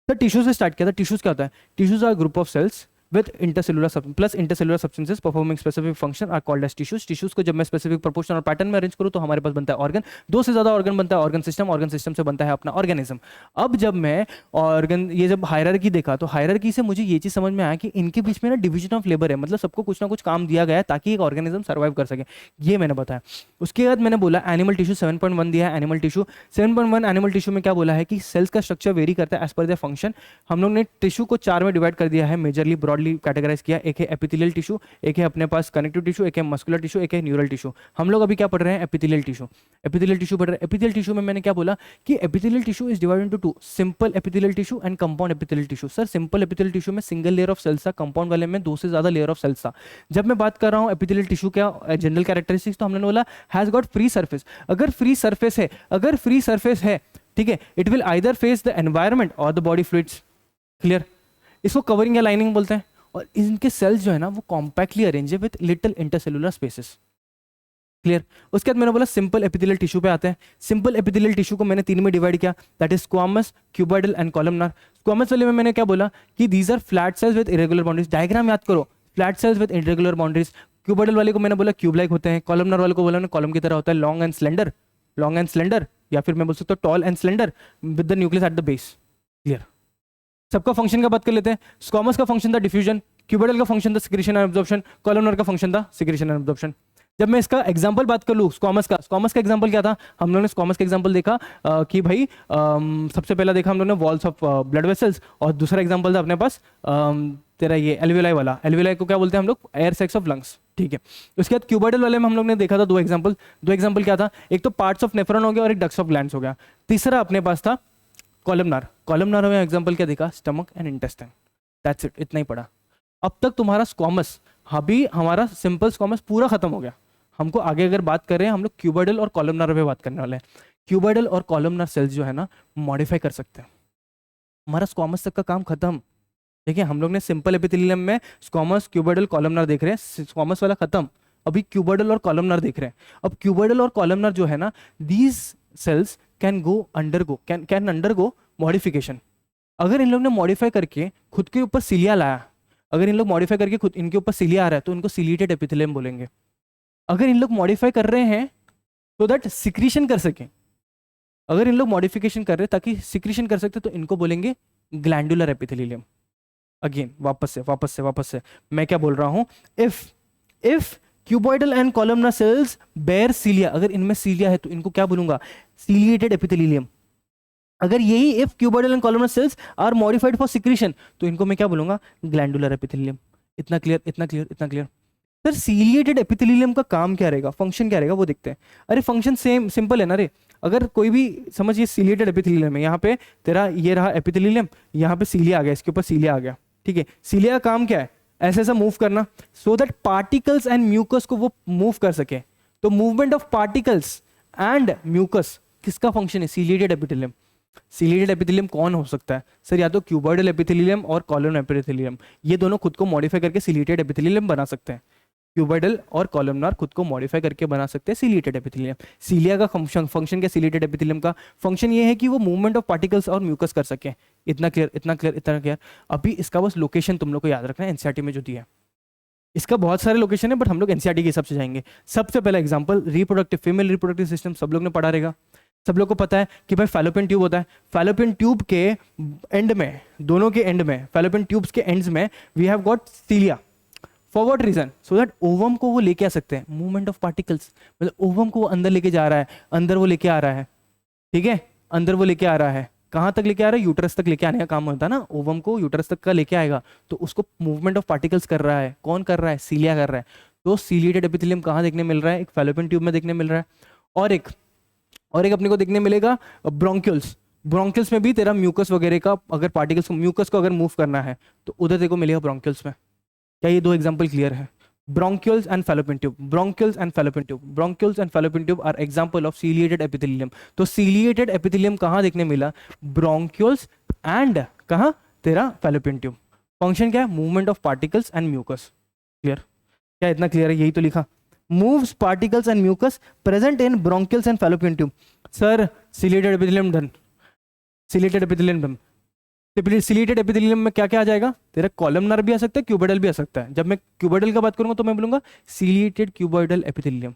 तो टिश्यू से स्टार्ट किया था। टिश्यूज क्या होता है? Tissues are group of cells with plus intercellular substances performing specific function are called as tissues. Tissues को जब मैं स्पेसिफिक प्रोपोर्शन और पैटर्न में अरेंज करूँ तो हमारे पास बनता है ऑर्गन, दो से ज्यादा ऑर्गन बनता है ऑर्गन सिस्टम से बनता है अपना ऑर्गेनिज्म। अब जब मैं ऑर्गन ये जब हायरार्की देखा तो हायरार्की से मुझे ये चीज समझ में आया कि इनके बीच में ना डिवीजन ऑफ लेबर है, मतलब सबको कुछ ना कुछ काम दिया गया है ताकि एक ऑर्गेनिज्म सर्वाइव कर सके, ये मैंने बताया। उसके बाद मैंने बोला एनिमल टिश्यू 7.1 दिया है, एनिमल टिश्यू 7.1 एनिमल टिश्यू में क्या बोला है कि सेल्स का स्ट्रक्चर वेरी करता है एज पर द फंक्शन। हम लोग ने टिश्यू को 4 में डिवाइड कर दिया है, मेजरली ब्रॉडली कैटेगराइज किया, एक है एपिथेलियल टिश्यू, एक है अपने पास कनेक्टिव टिश्यू, एक है मस्कुलर टिश्यू, एक है न्यूरल टिश्यू। हम लोग अभी क्या पढ़ रहे हैं, एपिथेलियल टिश्यू। एपिथेलियल टिश्यू पढ़ रहे हैं। एपिथेलियल टिश्यू में मैंने क्या बोला कि epithelial tissue is divided into to, simple epithelial tissue and compound epithelial tissue. Sir simple epithelial tissue में सिंगल लेयर ऑफ सेल्स था, कंपाउंड वाले में 2 से ज्यादा लेयर ऑफ सेल्स था। जब मैं बात कर रहा हूं एपिथेलियल टिश्यू क्या जनरल कैरेक्टरिस्टिक्स, तो हमने बोला हैज गॉट फ्री सरफेस। अगर फ्री सरफेस है ठीक है, it will either face the environment और द बॉडी फ्लूइड्स। क्लियर, इसको कवरिंग या लाइनिंग बोलते हैं। और इनके सेल्स जो है ना वो कॉम्पैक्टली अरेंज है with little intercellular spaces. Clear, उसके बाद मैंने बोला सिंपल एपिथेलियल टिश्यू पे आते हैं। सिंपल एपिथेलियल टिश्यू को मैंने 3 में डिवाइड किया, that is squamous, cuboidal and columnar. Squamous वाले में मैंने क्या बोला कि these are flat cells with irregular boundaries. Diagram याद करो, flat cells with irregular boundaries. Cuboidal वाले को मैंने बोला क्यूब लाइक होते हैं, कॉलमनार वाले को बोला कॉलम की तरह होता है, लॉन्ग एंड स्लेंडर, या फिर मैं बोल सकता हूँ toll and slender with the nucleus at the base. Clear, सबका फंक्शन का बात कर लेते हैं। स्क्वामस का फंक्शन था डिफ्यूजन, क्यूबॉइडल का फंक्शन था सिक्रीशन एंड एब्जॉर्प्शन, कॉलमनार का फंक्शन था सिक्रीशन एंड एब्जॉर्प्शन। जब मैं इसका एग्जांपल बात कर लूँ स्क्वामस का एग्जांपल क्या था, हम लोगों ने स्क्वामस का एग्जांपल देखा कि भाई सबसे पहला देखा हम लोगों ने वॉल्स ऑफ ब्लड वेसल्स, और दूसरा एग्जांपल था अपने पास तेरा ये एल्वियोलाई वाला। एल्वियोलाई को क्या बोलते हैं हम लोग, एयर सैक्स ऑफ लंग्स। ठीक है, उसके बाद क्यूबॉइडल वाले में हम लोग ने देखा था 2 एग्जांपल क्या था, एक तो पार्ट्स ऑफ नेफ्रॉन हो गया और एक डक्ट्स ऑफ ग्लैंड्स हो गया। तीसरा अपने पास था कॉलमनार में एग्जांपल क्या देखा, stomach and intestine. That's it, इतना ही पढ़ा। अब तक तुम्हारा स्क्वामस, अभी हमारा सिंपल स्क्वामस पूरा खत्म हो गया। हमको आगे अगर बात कर रहे हैं हम लोग क्यूबॉइडल और कॉलमनार पे बात करने वाले हैं। क्यूबॉइडल और कॉलमनार सेल्स जो है ना मॉडिफाई कर सकते हैं। हमारा स्क्वामस तक का काम खत्म। देखिए हम लोग ने सिंपल एपिथेलियम में स्क्वामस, क्यूबॉइडल, कॉलमनार देख रहे हैं, स्क्वामस वाला खत्म, अभी क्यूबॉइडल और कॉलमनार देख रहे हैं। अब क्यूबॉइडल और कॉलमनार जो है ना, these cells can undergo modification. अगर इन लोग ने मॉडिफाई करके खुद के ऊपर सीलिया लाया, अगर इन लोग मॉडिफाई करके खुद इनके ऊपर सीलिया आ रहा है तो इनको सीलिएटेड एपिथेलियम बोलेंगे। अगर इन लोग मॉडिफाई कर रहे हैं तो दैट सिक्रीशन कर सके, अगर इन लोग मॉडिफिकेशन कर रहे हैं ताकि सिक्रीशन कर सकते तो इनको बोलेंगे ग्लैंडुलर एपिथेलियम। अगेन वापस से मैं क्या बोल रहा हूं, if cuboidal and columnar cells bear cilia, अगर इनमें सीलिया है तो इनको क्या बोलूंगा, सीलिएटेड एपिथेलियम। अगर यही if cuboidal and columnar cells are modified for secretion तो इनको मैं क्या बोलूंगा, ग्लैंडुलर एपिथेलियम। इतना क्लियर। सर सीलिएटेड एपिथेलियम का काम क्या रहेगा, फंक्शन क्या रहेगा वो देखते हैं। अरे फंक्शन सेम सिंपल है ना रे। अगर कोई भी समझिए सीलिएटेड एपिथेलियम है, यहाँ पे तेरा ये रहा एपिथेलियम, यहाँ पे सीलिया आ गया, इसके ऊपर सीलिया आ गया। ठीक है, सीलिया का काम क्या है, ऐसा मूव करना so that particles and mucus को वो मूव कर सके। तो movement of particles and mucus किसका फंक्शन है, सीलिएटेड एपिथेलियम। सीलिएटेड एपिथेलियम कौन हो सकता है सर, या तो क्यूबॉइडल एपिथेलियम और कॉलमनार एपिथेलियम, ये दोनों खुद को मॉडिफाई करके सीलिएटेड एपिथेलियम बना सकते हैं। क्यूबॉइडल और कॉलमनार खुद को मॉडिफाई करके बना सकते हैं सीलिएटेड एपिथेलियम। सीलिया का फंक्शन क्या, सीलिएटेड एपिथेलियम का फंक्शन ये है कि वो मूवमेंट ऑफ पार्टिकल्स और म्यूकस कर सके। इतना क्लियर। अभी इसका बस लोकेशन तुम लोग को याद रखना है, एनसीईआरटी में जो दिया है। इसका बहुत सारे लोकेशन है बट हम लोग एनसीईआरटी के हिसाब से जाएंगे। सबसे पहला example reproductive, female reproductive system सब लोग ने पढ़ा रहेगा। सब लोग को पता है कि भाई फैलोपियन ट्यूब होता है, फैलोपियन ट्यूब के एंड में, दोनों के एंड में, फैलोपियन ट्यूब्स के एंड्स में we have got cilia. For what reason, so that ovum को वो लेके आ सकते हैं, मूवमेंट ऑफ पार्टिकल्स, मतलब ओवम को वो अंदर लेके जा रहा है, अंदर वो लेके आ रहा है। ठीक है, अंदर वो लेके आ रहा है, कहाँ तक लेके आ रहा है, यूटरस तक लेके आने का काम होता है ना, ओवम को यूटरस तक का लेके आएगा, तो उसको मूवमेंट ऑफ पार्टिकल्स कर रहा है, कौन कर रहा है, सीलिया कर रहा है। तो सीलिएटेड एपिथेलियम कहाँ देखने मिल रहा है, एक फैलोपियन ट्यूब में देखने मिल रहा है, और एक अपने को देखने मिलेगा ब्रोंकियल्स में भी तेरा म्यूकस वगैरह का, अगर पार्टिकल्स म्यूकस को अगर मूव करना है तो उधर देखो मिलेगा ब्रोंकियल्स में। क्या ये 2 एग्जांपल क्लियर है, bronchioles and fallopian tube are example of ciliated epithelium. तो सीलिएटेड एपिथेलियम कहाँ देखने मिला, ब्रोंकियल्स एंड कहाँ तेरा फैलोपियन ट्यूब। फंक्शन क्या है, movement of particles and mucus. Clear, क्या इतना क्लियर है, यही तो लिखा, moves particles and mucus present in bronchioles and fallopian tube. Sir, ciliated epithelium done. Ciliated epithelium में क्या क्या आ जाएगा तेरा, कॉलमनार भी आ सकता है, क्यूबोइडल भी आ सकता है। जब मैं क्यूबोइडल का बात करूंगा तो मैं बोलूंगा सिलिएटेड क्यूबोइडल एपिथेलियम।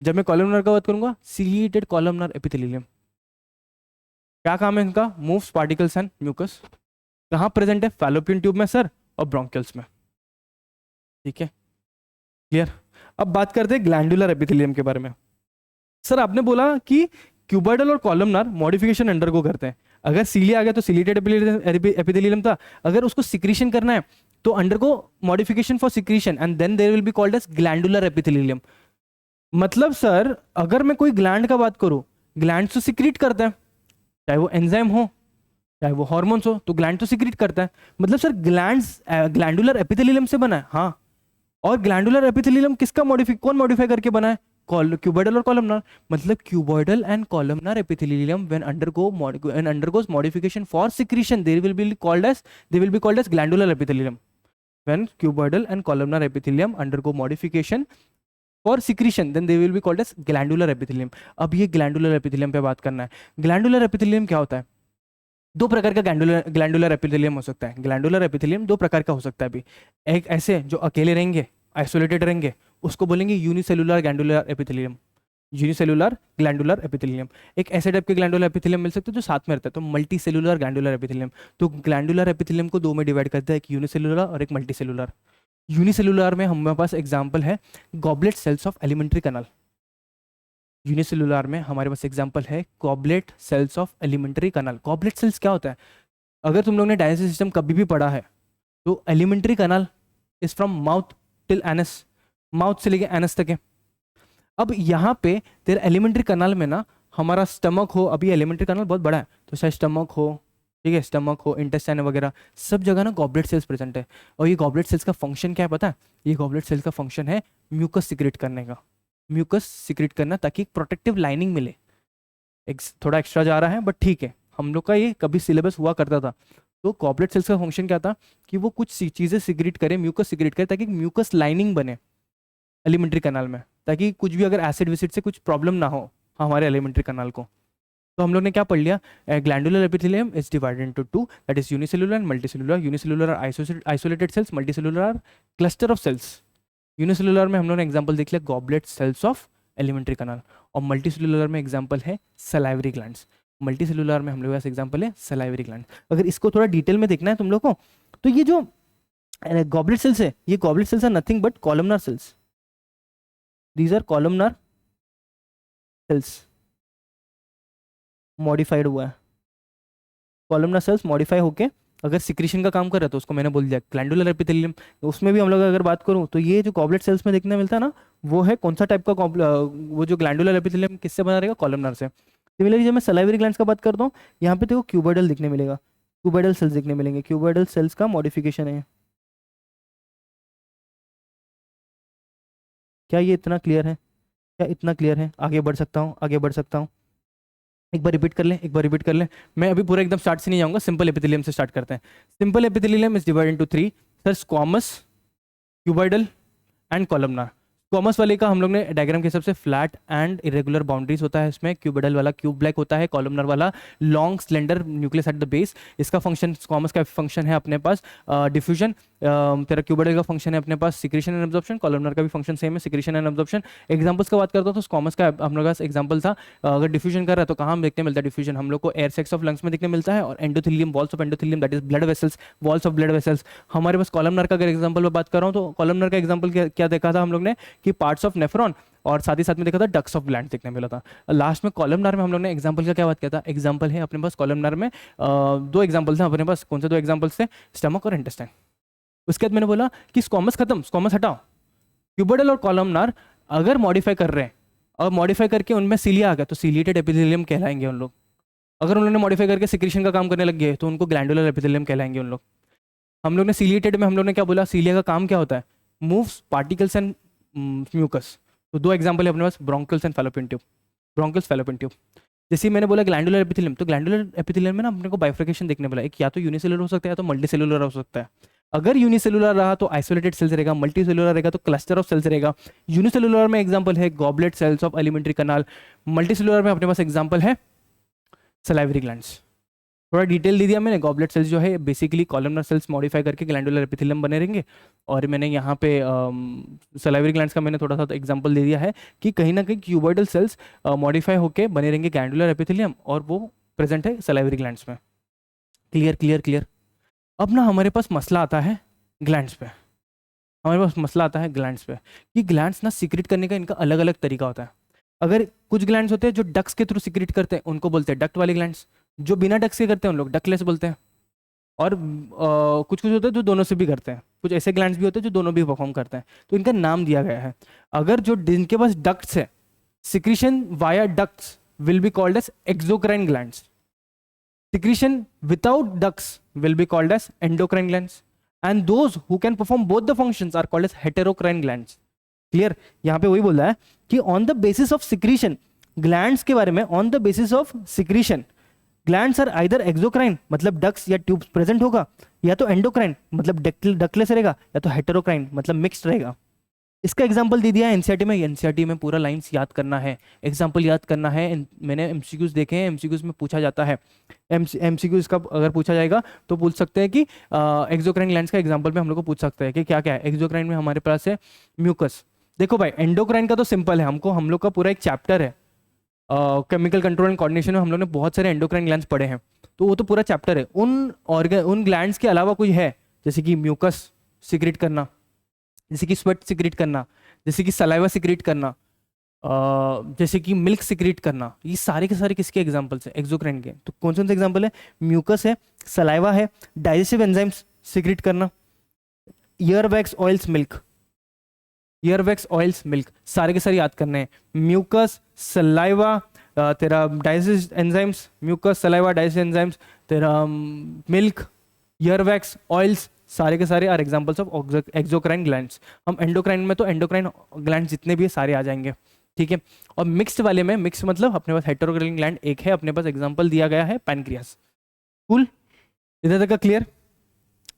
जब मैं कॉलमनार का बात करूंगा सिलिएटेड कॉलमनार एपिथेलियम। क्या काम है इनका, मूव्स पार्टिकल्स एंड म्यूकस। कहाँ प्रेजेंट है, फैलोपियन ट्यूब में सर और ब्रोंकियल्स में। ठीक है, क्लियर। अब बात करते हैं ग्लैंडुलर एपिथेलियम के बारे में। सर आपने बोला कि क्यूबॉइडल और कॉलमनार मॉडिफिकेशन अंडरगो करते हैं। अगर सीलिया आ गया तो सिलिएटेड एपिथेलियम था। अगर उसको सिक्रीशन करना है तो undergo modification for secretion and then there will be called as glandular epithelium. मतलब सर अगर मैं कोई ग्लैंड का बात करूं, ग्लैंड तो सिक्रीट करते हैं, चाहे वो एंजाइम हो चाहे वो हार्मोन्स हो, तो ग्लैंड तो सिक्रीट करता है। मतलब सर ग्लैंड्स ग्लैंडुलर एपिथेलियम से बना है, हाँ। और ग्लैंडुलर एपिथेलियम किसका कौन मॉडिफाई करके बना है, क्यूबॉइडल और कॉलमनार। मतलब cuboidal and columnar epithelium when undergoes modification for secretion they will be called as glandular epithelium. When cuboidal and columnar epithelium undergo modification for secretion then they will be called as glandular epithelium. अब ये glandular epithelium पे बात करना है। Glandular epithelium क्या होता है, दो प्रकार का ग्लैंडुलर एपिथेलियम हो सकता है। ग्लैंडुलर एपिथेलियम दो प्रकार का हो सकता है अभी। एक ऐसे जो अकेले रहेंगे, आइसोलेटेड रहेंगे, उसको बोलेंगे unicellular glandular epithelium, unicellular glandular epithelium. एक ऐसे टाइप के ग्लैंडुलर एपिथेलियम मिल सकते हैं जो साथ में रहता है, तो मल्टी सेलुलर ग्लैंडुलर एपिथेलियम। तो ग्लैंडुलर एपिथेलियम को दो में डिवाइड करते हैं, एक यूनिसेलुलर और एक मल्टी सेलुलर। यूनिसेलुलर में हमारे पास एग्जाम्पल है goblet cells of alimentary canal. Unicellular में हमारे पास एग्जांपल है goblet cells of alimentary canal. Goblet cells क्या होता है, अगर तुम लोग ने डाइजेस्टिव सिस्टम कभी भी पढ़ा है तो alimentary canal is from mouth till anus, mouth से लेके एनस तक है। अब यहाँ पे तेरे एलिमेंट्री कैनाल में ना हमारा स्टमक हो, अभी एलिमेंट्री कैनाल बहुत बड़ा है तो शायद स्टमक हो, ठीक है, स्टमक हो, इंटेस्टाइन वगैरह सब जगह ना गॉबलेट सेल्स प्रेजेंट है। और ये गॉबलेट सेल्स का फंक्शन क्या है पता है, ये गॉबलेट सेल्स का फंक्शन है म्यूकस सिक्रेट करने का, म्यूकस सिक्रेट करना ताकि एक प्रोटेक्टिव लाइनिंग मिले। थोड़ा एक्स्ट्रा जा रहा है बट ठीक है, हम लोग का ये कभी सिलेबस हुआ करता था। तो गॉबलेट सेल्स का फंक्शन क्या था कि वो कुछ चीज़ें सिक्रेट करे, म्यूकस सिक्रेट करे ताकि म्यूकस लाइनिंग बने एलिमेंट्री कैनाल में, ताकि कुछ भी अगर एसिड विसिड से कुछ प्रॉब्लम ना हो हमारे एलिमेंट्री कैनाल को। तो हम लोग ने क्या पढ़ लिया, glandular epithelium is divided into two, that is unicellular and multicellular. Unicellular isolated cells, multicellular cluster of cells. Unicellular में हम लोगों ने एग्जांपल देख लिया goblet cells of alimentary canal, और मल्टीसेलुलर में एग्जांपल है सलाइवरी ग्लैंड्स। मल्टीसेलुलर में हम लोग के पास एग्जांपल है सलाइवरी ग्लैंड। अगर इसको थोड़ा डिटेल में देखना है तुम लोग को, तो ये जो गॉबलेट सेल्स है, ये goblet cells are nothing but columnar cells. These are columnar cells, modified हुआ है। कॉलमनार सेल्स मॉडिफाई होके अगर सिक्रीशन का काम कर रहा है तो उसको मैंने बोल दिया ग्लैंडुलर एपिथेलियम। उसमें भी हम लोग अगर बात करूं तो ये जो गॉबलेट सेल्स में देखने मिलता है ना, वो है कौन सा टाइप का वो जो ग्लैंडुलर एपिथेलियम किससे बना रहेगा, कॉलमनार से। सिमिलरली जब मैं सलाइवरी ग्लैंड्स का बात करता हूँ, यहाँ पे देखो क्यूबॉइडल दिखने मिलेगा, क्यूबॉइडल सेल्स दिखने मिलेंगे। क्यूबॉइडल सेल्स का मॉडिफिकेशन है। क्या ये इतना क्लियर है, क्या इतना क्लियर है? आगे बढ़ सकता हूँ, आगे बढ़ सकता हूँ। एक बार रिपीट कर लें, एक बार रिपीट कर लें। मैं अभी पूरा एकदम स्टार्ट से नहीं जाऊंगा, सिंपल एपिथेलियम से स्टार्ट करते हैं। Simple epithelium is divided into three, sir squamous, cuboidal and columnar. Commerce वाले का हम लोग ने डायग्राम के हिसाब से फ्लैट एंड इरेगुलर बाउंड्रीज होता है इसमें। क्यूबिडल वाला क्यूब ब्लैक होता है, कॉलमनर वाला long slender nucleus at the base. इसका फंक्शन, कॉमर्स का फंक्शन है अपने पास डिफ्यूजन, तेरा क्यूबिडल का फंक्शन है अपने पास सिक्रेशन एंड एब्जॉर्प्शन, कॉलमनर का भी फंक्शन सेम है सिक्रेशन एंड एब्जॉर्प्शन। एग्जांपल्स का बात करता हूँ तो कॉमर्स का हम लोग का एग्जांपल था, अगर डिफ्यूजन कर रहा है तो कहाँ देखने मिलता है डिफ्यूजन, हम लोग को एयर सेक्स ऑफ लंग्स में देखने मिलता है, और endothelium, walls of endothelium that is blood vessels, walls of blood vessels. हमारे पास कॉलमनर का अगर एग्जांपल में बात कर रहा हूँ तो कॉलमनर का एग्जांपल क्या देखा था हम लोग ने कि पार्ट्स ऑफ नेफ्रॉन, और साथ ही साथ में देखा था डक्स ऑफ ग्लैंड देखने मिला था। लास्ट में कॉलमनार में हम लोग ने एग्जांपल का क्या बात किया था, एग्जांपल है अपने पास कॉलमनार में दो एग्जांपल्स हैं अपने पास। कौन से दो एग्जांपल्स थे, स्टमक और इंटेस्टाइन। उसके बाद मैंने बोला कि स्क्वामस खत्म, स्क्वामस हटाओ। क्यूबिडल और कॉलमनार अगर मॉडिफाई कर रहे हैं और मॉडिफाई करके उनमें सीलिया आ गया तो सीलिएटेड एपिथेलियम कहलाएंगे उन लोग। अगर उन्होंने मॉडिफाई करके सिक्रेशन का काम करने लग गए तो उनको ग्लैंडुलर एपिथेलियम कहलाएंगे उन लोग। हम लोग ने सीलिएटेड में हम लोग ने क्या बोला, सीलिया का काम क्या होता है, मूव्स पार्टिकल्स एंड म्यूकस। तो दो एग्जांपल है अपने पास, bronchioles and fallopian tube, bronchioles fallopian tube. जैसे मैंने बोला ग्लैंडुलर एपिथेलियम, तो ग्लैंडुलर एपिथेलियम में ना अपने को बाइफर्केशन देखने मिला, एक या तो यूनिसेलुलर हो सकता है या तो मल्टीसेलुलर हो सकता है। अगर यूनिसेलुलर रहा तो आइसोलेटेड सेल्स रहेगा, मल्टीसेलुलर रहेगा तो क्लस्टर ऑफ सेल्स रहेगा। यूनिसेलुलर में एग्जांपल है goblet cells of alimentary canal, multicellular में अपने पास एग्जांपल है सलाइवरी ग्लैंड्स। थोड़ा डिटेल दे दिया मैंने। गॉबलेट सेल्स जो है बेसिकली कॉलमनर सेल्स मॉडिफाई करके ग्लैंडुलर एपिथेलियम बने रहेंगे। और मैंने यहाँ पे सलाइवरी ग्लैंड्स का मैंने थोड़ा सा एग्जांपल दे दिया है कि कहीं ना कहीं क्यूबॉइडल सेल्स मॉडिफाई होके बने रहेंगे ग्लैंडुलर एपिथेलियम, और वो प्रेजेंट है सलाइवरी ग्लैंड्स में। Clear clear clear. अब ना हमारे पास मसला आता है ग्लैंड्स पे, हमारे पास मसला आता है ग्लैंड्स पे कि ग्लैंड्स ना सीक्रेट करने का इनका अलग अलग तरीका होता है। अगर कुछ ग्लैंड्स होते हैं जो डक्स के थ्रू सीक्रेट करते हैं, उनको बोलते हैं डक्ट वाले ग्लैंड्स। जो बिना डक्स के करते हैं उन लोग डक्टलेस बोलते हैं। और कुछ कुछ होते हैं जो दोनों से भी करते हैं, कुछ ऐसे ग्लैंड्स भी होते हैं जो दोनों भी परफॉर्म करते हैं, तो इनका नाम दिया गया है। अगर जो जिनके पास डक्ट्स है, secretion via ducts will be called as exocrine glands. Secretion without ducts will be called as endocrine glands, and those who can perform both the functions are called as heterocrine glands. Clear. यहाँ पे वही बोल रहा है कि on the basis of secretion, glands के बारे में on the basis of secretion glands are either exocrine मतलब डक्स या ट्यूब्स प्रेजेंट होगा, या तो एंडोक्राइन मतलब डक्टलेस रहेगा, या तो हेटेरोक्राइन मतलब मिक्स्ड रहेगा। इसका एग्जांपल दे दिया है एनसीईआरटी में। एनसीईआरटी में पूरा लाइंस याद करना है, एग्जांपल याद करना है। मैंने एमसीक्यूज देखे हैं, एमसीक्यूज में पूछा जाता है। एमसीक्यूज का अगर पूछा जाएगा तो पूछ सकते हैं कि एक्सोक्राइन ग्लैंड्स का एग्जांपल में हम लोग को पूछ सकते हैं कि क्या क्या है। एक्सोक्राइन में हमारे पास है म्यूकस। देखो भाई, एंडोक्राइन का तो सिंपल है, हम लोग का पूरा एक चैप्टर है केमिकल कंट्रोल एंड कोऑर्डिनेशन में, हम लोग ने बहुत सारे एंडोक्राइन ग्लैंड्स पढ़े हैं, तो वो तो पूरा चैप्टर है। उन ग्लैंड्स के अलावा कोई है, जैसे कि म्यूकस सिक्रेट करना, जैसे कि स्वेट सिक्रेट करना, जैसे कि सलाइवा सिक्रेट करना, जैसे कि मिल्क सिक्रेट करना, ये सारे के सारे किसके एग्जांपल्स हैं? एक्सोक्राइन के। तो कौन से एग्जांपल है? म्यूकस है, सलाइवा है, डाइजेस्टिव एंजाइम्स सिक्रेट करना, ear wax oils milk, ear wax oils milk, सारे के सारे याद करने हैं। म्यूकस, सलाइवा, तेरा digestive enzymes, mucus, saliva, digestive enzymes, तेरा मिल्क, ईयर वैक्स ऑयल्स, सारे के सारे are examples of exocrine glands. हम एंडोक्राइन में तो एंडोक्राइन ग्लैंड जितने भी है सारे आ जाएंगे, ठीक है। और मिक्स्ड वाले में, मिक्स मतलब अपने पास हेटेरोक्राइन ग्लैंड एक है, अपने पास एग्जांपल दिया गया है पैनक्रियास। कूल, इधर तक का क्लियर?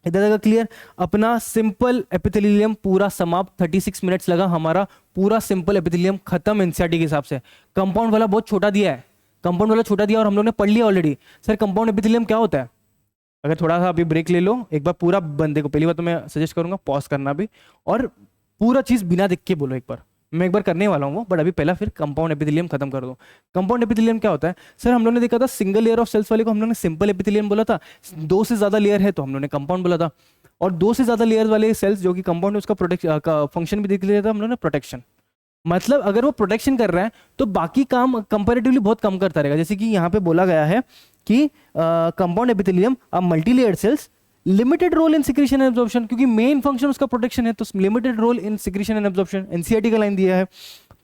इधर तक का क्लियर? अपना सिंपल एपिथेलियम पूरा समाप्त। 36 मिनट्स लगा हमारा, पूरा सिंपल एपिथेलियम खत्म एनसीईआरटी के हिसाब से। कंपाउंड वाला बहुत छोटा दिया है, कंपाउंड वाला छोटा दिया और हम लोग ने पढ़ लिया ऑलरेडी। सर कंपाउंड एपिथेलियम क्या होता है? अगर थोड़ा सा अभी ब्रेक ले लो, एक बार पूरा बंदे को, पहली बार तो मैं सजेस्ट करूंगा पॉज करना भी, और पूरा चीज बिना देख के बोलो एक बार। मैं एक बार करने वाला हूँ वो, बट अभी पहला फिर कंपाउंड एपिथेलियम खत्म कर दो। कंपाउंड एपिथेलियम क्या होता है? सर हम लोग ने देखा था सिंगल लेयर ऑफ सेल्स वाले को हम लोग ने सिंपल एपिथेलियम बोला था, 2 से ज्यादा लेयर है तो हम लोग ने कंपाउंड बोला था, और 2 से ज्यादा लेयर वाले सेल्स जो कि कंपाउंड है उसका प्रोटेक्शन का फंक्शन भी देख लिया था हम लोग ने, प्रोटेक्शन। मतलब अगर वो प्रोटेक्शन कर रहा है तो बाकी काम कंपैरेटिवली बहुत कम करता रहेगा। जैसे कि यहाँ पे बोला गया है कि compound epithelium are multi layered cells, limited role in secretion and absorption, क्योंकि मेन फंक्शन उसका प्रोटेक्शन है, तो limited role in secretion and absorption. NCERT का लाइन दिया है,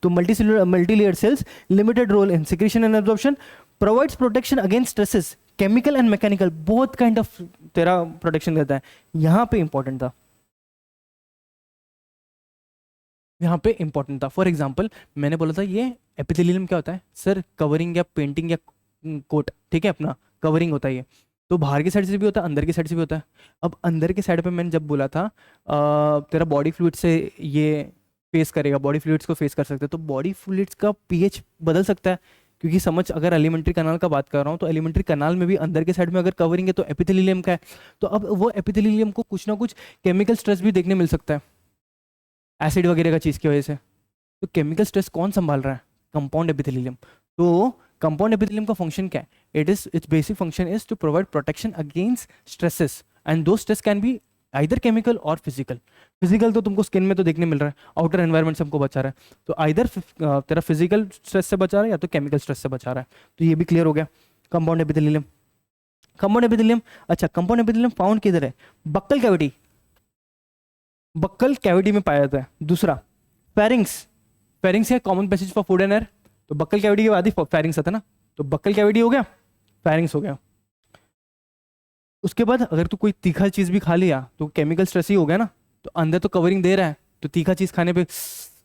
तो multi layered cells, limited role in secretion and absorption, provides protection against stresses chemical and mechanical, बहुत kind of तेरा प्रोटेक्शन देता है। यहाँ पे इंपॉर्टेंट था, यहाँ पे इंपॉर्टेंट था। फॉर एग्जाम्पल मैंने बोला था ये एपिथेलियम क्या होता है? सर कवरिंग या पेंटिंग या कोट, ठीक है, अपना कवरिंग होता है ये। तो बाहर की साइड से भी होता है, अंदर की साइड से भी होता है। अब अंदर के साइड पे मैंने जब बोला था तेरा बॉडी फ्लूइड से ये फेस करेगा, बॉडी फ्लूइड्स को फेस कर सकते हैं, तो बॉडी फ्लूइड्स का पीएच बदल सकता है, क्योंकि समझ अगर एलिमेंट्री कनाल का बात कर रहा हूँ तो एलिमेंट्री कनाल में भी अंदर के साइड में अगर कवरिंग है तो एपिथेलियम का है, तो अब वो एपिथेलियम को कुछ ना कुछ केमिकल स्ट्रेस भी देखने मिल सकता है एसिड वगैरह का चीज़ की वजह से। तो केमिकल स्ट्रेस कौन संभाल रहा है? Compound epithelium. तो कंपाउंड एपिथेलियम का फंक्शन क्या है? Its basic function is to provide protection against stresses, and though stress can be either chemical और फिजिकल। फिजिकल तो तुमको स्किन में तो देखने मिल रहा है, आउटर एनवायरनमेंट से हमको बचा रहा है, तो आइदर तेरा फिजिकल स्ट्रेस से बचा रहा है या तो केमिकल स्ट्रेस से बचा रहा है। तो ये भी क्लियर हो गया कंपाउंड एपिथेलियम। कंपाउंड एपिथेलियम, अच्छा कंपाउंड एपिथेलियम फाउंड किधर है? बक्कल कैविटी, बक्कल कैविटी में पाया जाता है। दूसरा फेरिंग्स, फेरिंग्स है common passage for food and air, तो बक्कल कैविटी के बाद ही फेरिंग्स आता है ना, तो बक्कल कैविटी हो गया, फेरिंग्स हो गया। उसके बाद अगर तू कोई तीखा चीज भी खा लिया तो केमिकल स्ट्रेस ही हो गया ना, तो अंदर तो कवरिंग दे रहा है, तो तीखा चीज खाने पे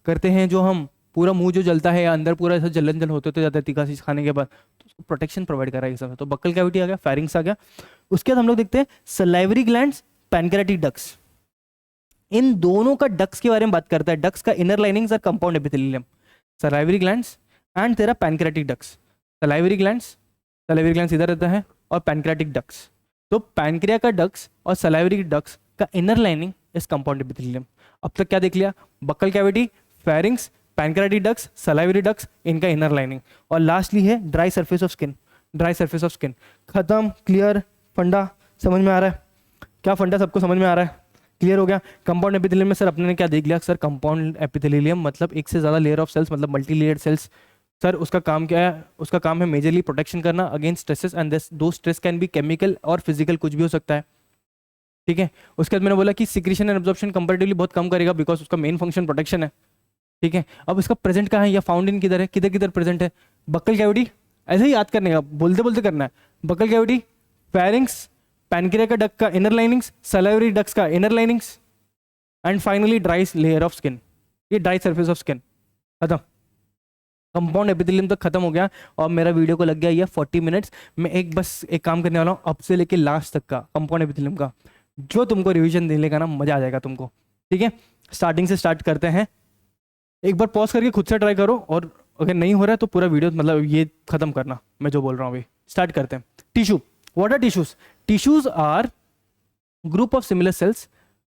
करते हैं जो हम, पूरा मुंह जो जलता है या अंदर पूरा ऐसा जलन जल होते जाता है तीखा चीज खाने के बाद, तो उसको प्रोटेक्शन प्रोवाइड कर रहा है सब। तो बक्कल कैविटी आ गया, फेरिंग्स आ गया। उसके बाद हम लोग देखते हैं सलाइवरी ग्लैंड्स, पैनक्रेटिक डक्ट्स। इन दोनों का डक्ट्स के बारे में बात करता है। डक्ट्स का inner linings are compound epithelium, salivary glands and तेरा pancreatic ducts. Salivary glands, salivary glands इधर रहता है, और पैनक्रियाटिक डक्ट्स। तो पैनक्रिया का डक्ट्स और सलाइवरी डक्ट्स का inner lining is compound epithelium. अब तक क्या देख लिया? Buccal cavity, pharynx, pancreatic ducts, salivary ducts, इनका इनर लाइनिंग। और लास्टली है dry surface of skin. Dry surface of skin खत्म। क्लियर? फंडा समझ में आ रहा है? क्या फंडा सबको समझ में आ रहा है? क्लियर हो गया? कंपाउंड एपिथेलियम में सर अपने ने क्या देख लिया? सर कंपाउंड एपिथेलियम मतलब एक से ज्यादा लेयर ऑफ सेल्स, मतलब मल्टी लेयर्ड सेल्स। सर उसका काम क्या है? उसका काम है मेजरली प्रोटेक्शन करना against stresses, and though stress can be chemical और फिजिकल, कुछ भी हो सकता है। ठीक है। उसके बाद मैंने बोला कि सिक्रीशन एंड एब्जॉर्प्शन कंपैरेटिवली बहुत कम करेगा बिकॉज उसका मेन फंक्शन प्रोटेक्शन है। ठीक है। अब इसका प्रेजेंट कहाँ है या फाउंड इन किधर है? किधर किधर प्रेजेंट है? बक्कल कैविटी, ऐसे ही याद करने का, बोलते बोलते करना है। बक्कल कैविटी, फेरिंग्स, पैनक्रिया का डक्ट का इनर लाइनिंग्स, सलाइवरी डक्ट्स का inner linings, and finally dry layer of skin, ये ड्राई सरफेस ऑफ स्किन। खत्म। कंपाउंड एपिथेलियम तक खत्म हो गया और मेरा वीडियो को लग गया ये 40 मिनट्स। मैं बस एक काम करने वाला हूँ अब से लेके लास्ट तक का कंपाउंड एपिथेलियम का, जो तुमको रिवीजन देने का ना मजा आ जाएगा तुमको। ठीक है। स्टार्टिंग से स्टार्ट करते हैं। एक बार पॉज करके खुद से ट्राई करो, और अगर नहीं हो रहा है तो पूरा वीडियो मतलब ये खत्म करना मैं जो बोल रहा हूँ अभी। स्टार्ट करते हैं। Tissue, what are tissues? Tissues are group of similar cells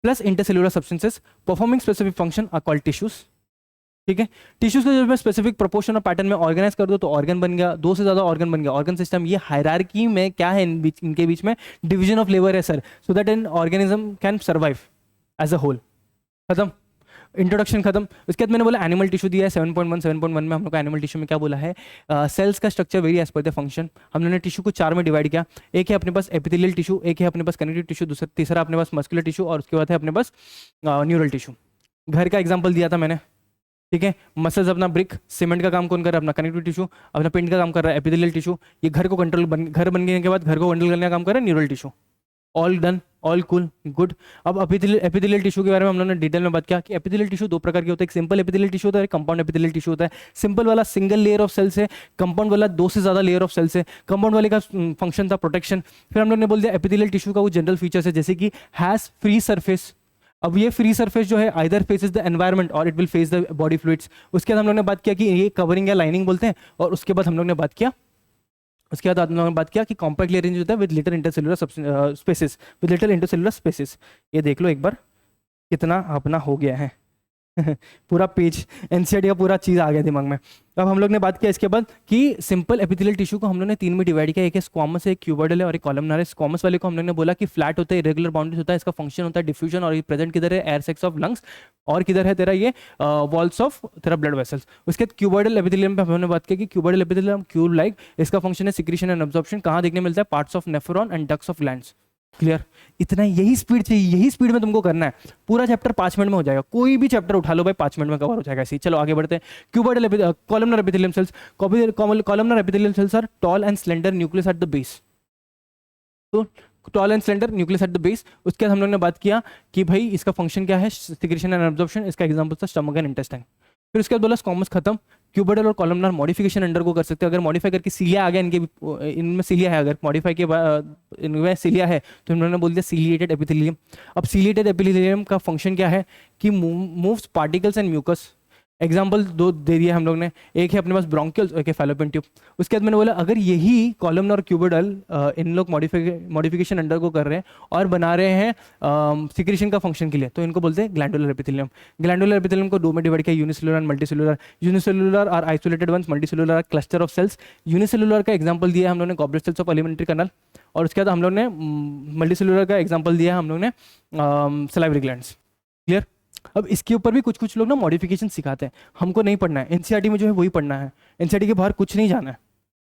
plus intercellular substances performing specific function are called tissues. ठीक है। टिश्यूज को जब मैं स्पेसिफिक प्रोपोर्शन और पैटर्न में ऑर्गेनाइज कर दो तो ऑर्गन बन गया, दो से ज्यादा ऑर्गन बन गया, ऑर्गन सिस्टम। ये हायरार्की में क्या है इनके बीच में? डिवीजन ऑफ लेबर है sir, so that an organism can survive as a whole. खत्म। इंट्रोडक्शन खत्म। उसके बाद मैंने बोला एनिमल टिश्यू दिया है 7.1 में हम लोग को एनिमल टिश्यू में क्या बोला है? सेल्स का structure very as per the function. हम लोगों ने टिश्यू को 4 में डिवाइड किया। एक है अपने पास एपिथेलियल टिश्यू, एक है अपने पास कनेक्टिव टिश्यू, दूसरा तीसरा अपने पास मस्कुलर टिश्यू, और उसके बाद है अपने पास न्यूरल टिश्यू। घर का एग्जाम्पल दिया था मैंने। ठीक है। मसल्स अपना ब्रिक, सीमेंट का काम कौन कर रहा है? अपना कनेक्टिव टिश्यू। अपना पेंट का काम कर रहा है एपिथेलियल टिश्यू। ये घर को कंट्रोल घर बन के बाद घर को कंट्रोल करने का काम कर रहा है neural tissue. All done, all cool, good. अब एपिथेलियल टिश्यू के बारे में हम लोगों ने डिटेल में बात किया कि एपिथेलियल टिश्यू दो प्रकार के होते हैं। एक सिंपल एपिथेलियल टिश्यू होता है, कंपाउंड एपिथेलियल टिश्यू होता है। सिंपल वाला सिंगल लेयर ऑफ सेल्स है, कंपाउंड वाला दो से ज्यादा लेयर ऑफ सेल्स है। कंपाउंड वाले का फंक्शन था प्रोटेक्शन। फिर हम लोग ने बोल दिया एपिथेलियल टिश्यू का वो जनरल फीचर्स है जैसे कि हैज फ्री सरफेस। अब ये फ्री सरफेस जो है आइदर फेसेस द एनवायरनमेंट और it will face the body fluids. उसके बाद हम लोग ने बात किया कि ये कवरिंग या लाइनिंग बोलते हैं। और उसके बाद हम लोग ने बात किया कि कॉम्पैक्टली अरेंज होता है with little intercellular spaces, with little intercellular spaces. ये देख लो एक बार कितना अपना हो गया है। पूरा पेज एनसीईआरटी का पूरा चीज आ गया दिमाग में। अब हम लोग ने बात किया इसके बाद कि सिंपल एपिथेलियल टिश्यू को हम लोग ने 3 में डिवाइड किया। एक है स्क्वामस है, एक क्यूबॉइडल है और एक कॉलमनर है। स्क्वामस वाले को हम लोग ने बोला कि फ्लैट होता है, इरेगुलर बाउंड्रीज होता है, इसका फंक्शन होता है डिफ्यूजन, और ये प्रेजेंट किधर है? एयर सेक्स ऑफ लंग्स, और किधर है तेरा ये वॉल्स ऑफ तेरा ब्लड वेसल्स। उसके बाद क्यूबॉइडल एपिथेलियम पे हमने बात की कि क्यूबॉइडल एपिथेलियम क्यूब लाइक, इसका फंक्शन है सिक्रीशन एंड एब्जॉर्प्शन। कहाँ देखने मिलता है? Parts of nephron and ducts of glands. Clear? इतना, यही स्पीड चाहिए, यही स्पीड में तुमको करना है। पूरा चैप्टर 5 मिनट में हो जाएगा। कोई भी चैप्टर उठा लो भाई 5 मिनट में कवर हो जाएगा। ऐसे ही चलो आगे बढ़ते हैं। Cuboidal columnar epithelium cells, columnar epithelium cells are tall and slender nucleus at the base. तो tall and slender nucleus at the base. उसके बाद हम लोग ने बात किया कि भाई इसका फंक्शन क्या है? Secretion and absorption. इसका एग्जांपल था स्टमक एंड इंटेस्टाइन। फिर उसके बाद बोला स्क्वामस खत्म। क्यूबॉइडल और कॉलमनर मॉडिफिकेशन अंडर को कर सकते हैं। अगर मॉडिफाई करके सीलिया आ गया इनमें सीलिया है, अगर मॉडिफाई के इनमें सीलिया है तो इन्होंने बोल दिया सीलिएटेड एपिथेलियम। अब सीलिएटेड एपिथेलियम का फंक्शन क्या है? कि moves particles and mucus. Example 2 दे दिया हम लोग ने। एक है अपने पास ब्रोंकियल्स, एक है फैलोपियन ट्यूब। उसके बाद मैंने बोला अगर यही कॉलमनर और क्यूबॉइडल इन लोग मॉडिफिकेशन अंडर को कर रहे हैं और बना रहे हैं सिक्रीशन का फंक्शन के लिए, तो इनको बोलते हैं ग्लैंडुलर एपिथेलियम। ग्लैंडुलर एपिथेलियम को 2 में डिवाइड किया, unicellular and multicellular. Unicellular are isolated ones, multicellular are cluster of cells. Unicellular का एग्जाम्पल दिया हम लोग ने goblet cells of alimentary canal, और उसके बाद हम लोग ने मल्टीसेलुलर का एग्जाम्पल दिया हम लोग ने सलाइवरी ग्लैंड्स। क्लियर? अब इसके ऊपर भी कुछ कुछ लोग ना मॉडिफिकेशन सिखाते हैं, हमको नहीं पढ़ना है। एनसीईआरटी में जो है वही पढ़ना है, एनसीईआरटी के बाहर कुछ नहीं जाना है।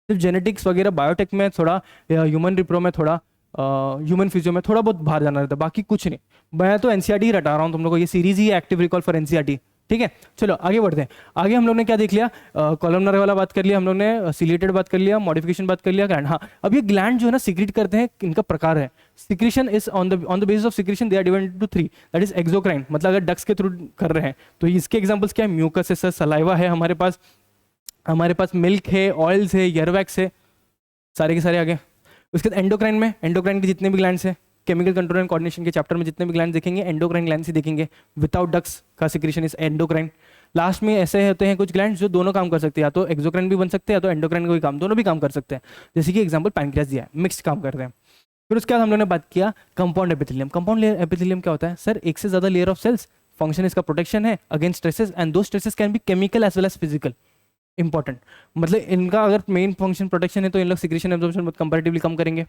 सिर्फ जेनेटिक्स वगैरह, बायोटेक में थोड़ा, ह्यूमन रिप्रो में थोड़ा, ह्यूमन फिजियो में थोड़ा बहुत बाहर जाना रहता है, बाकी कुछ नहीं। मैं तो एनसीईआरटी ही रटा रहा हूँ तुम लोगों को, ये series he active recall for NCERT. ठीक है, चलो आगे बढ़ते हैं। आगे हम लोग ने क्या देख लिया? कॉलमनर वाला बात कर लिया हम लोग ने, सिलिएटेड बात कर लिया, मॉडिफिकेशन बात कर लिया, ग्लैंड। हाँ, अब ये ग्लैंड जो है ना सिक्रीट करते हैं, इनका प्रकार है। Secretion is on the basis of secretion they are divided to 3, that is exocrine, मतलब अगर डक्स के थ्रू कर रहे हैं तो इसके एग्जांपल्स क्या है? म्यूकस है सर, सलाइवा है हमारे पास मिल्क है, ऑयल्स है, ईयरवैक्स है, सारे के सारे आगे। उसके बाद एंडोक्राइन में, एंडोक्राइन के जितने भी ग्लैंड्स हैं, केमिकल कंट्रोल एंड कोऑर्डिनेशन के चैप्टर में जितने भी ग्लैंड्स देखेंगे एंडोक्राइन ग्लैंड्स ही देखेंगे। विदाउट डक्स का सिक्रीशन इज एंडोक्राइन। लास्ट में ऐसे होते हैं कुछ ग्लैंड्स जो दोनों काम कर सकते हैं, या तो एक्सोक्राइन भी बन सकते हैं या तो एंडोक्राइन कोई काम, दोनों भी काम कर सकते हैं। जैसे कि एग्जांपल पैनक्रियास दिया है, मिक्स काम करते हैं। फिर उसके बाद हम लोगों ने बात किया कंपाउंड एपिथेलियम। कंपाउंड एपिथेलियम क्या होता है सर? एक से ज्यादा लेयर ऑफ सेल्स, फंक्शन इसका प्रोटेक्शन है against stresses, and those stresses can be chemical as well as physical. Important, मतलब इनका अगर मेन फंक्शन प्रोटेक्शन है तो इन लोग सिक्रेशन एब्जॉर्प्शन कंपैरेटिवली कम करेंगे।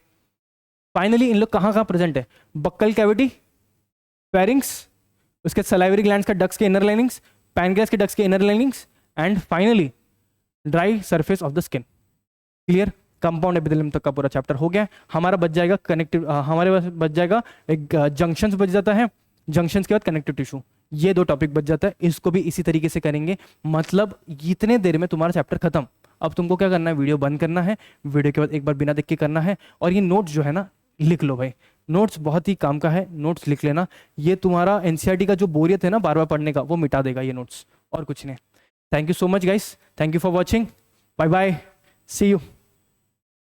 फाइनली इन लोग कहाँ कहाँ प्रेजेंट है? बक्कल कैविटी, फेरिंग्स, उसके सलाइवरी ग्लैंड्स का डक्ट्स के इनर लाइनिंग्स, पैनक्रियास के डक्ट्स के inner linings, and finally dry surface of the skin. Clear? Compound epithelium तक का पूरा चैप्टर हो गया। हमारा बच जाएगा कनेक्टिव, हमारे पास बच जाएगा एक जंक्शंस बच जाता है, जंक्शंस के बाद कनेक्टिव टिश्यू, ये दो टॉपिक बच जाता है। इसको भी इसी तरीके से करेंगे, मतलब इतने देर में तुम्हारा चैप्टर खत्म। अब तुमको क्या करना है? वीडियो बंद करना है, वीडियो के बाद एक बार बिना देख के करना है, और ये नोट्स जो है ना लिख लो भाई। नोट्स बहुत ही काम का है, नोट्स लिख लेना। ये तुम्हारा एनसीईआरटी का जो बोरियत है ना बार बार पढ़ने का, वो मिटा देगा ये नोट्स, और कुछ नहीं। Thank you so much guys, thank you for watching, bye bye, see you.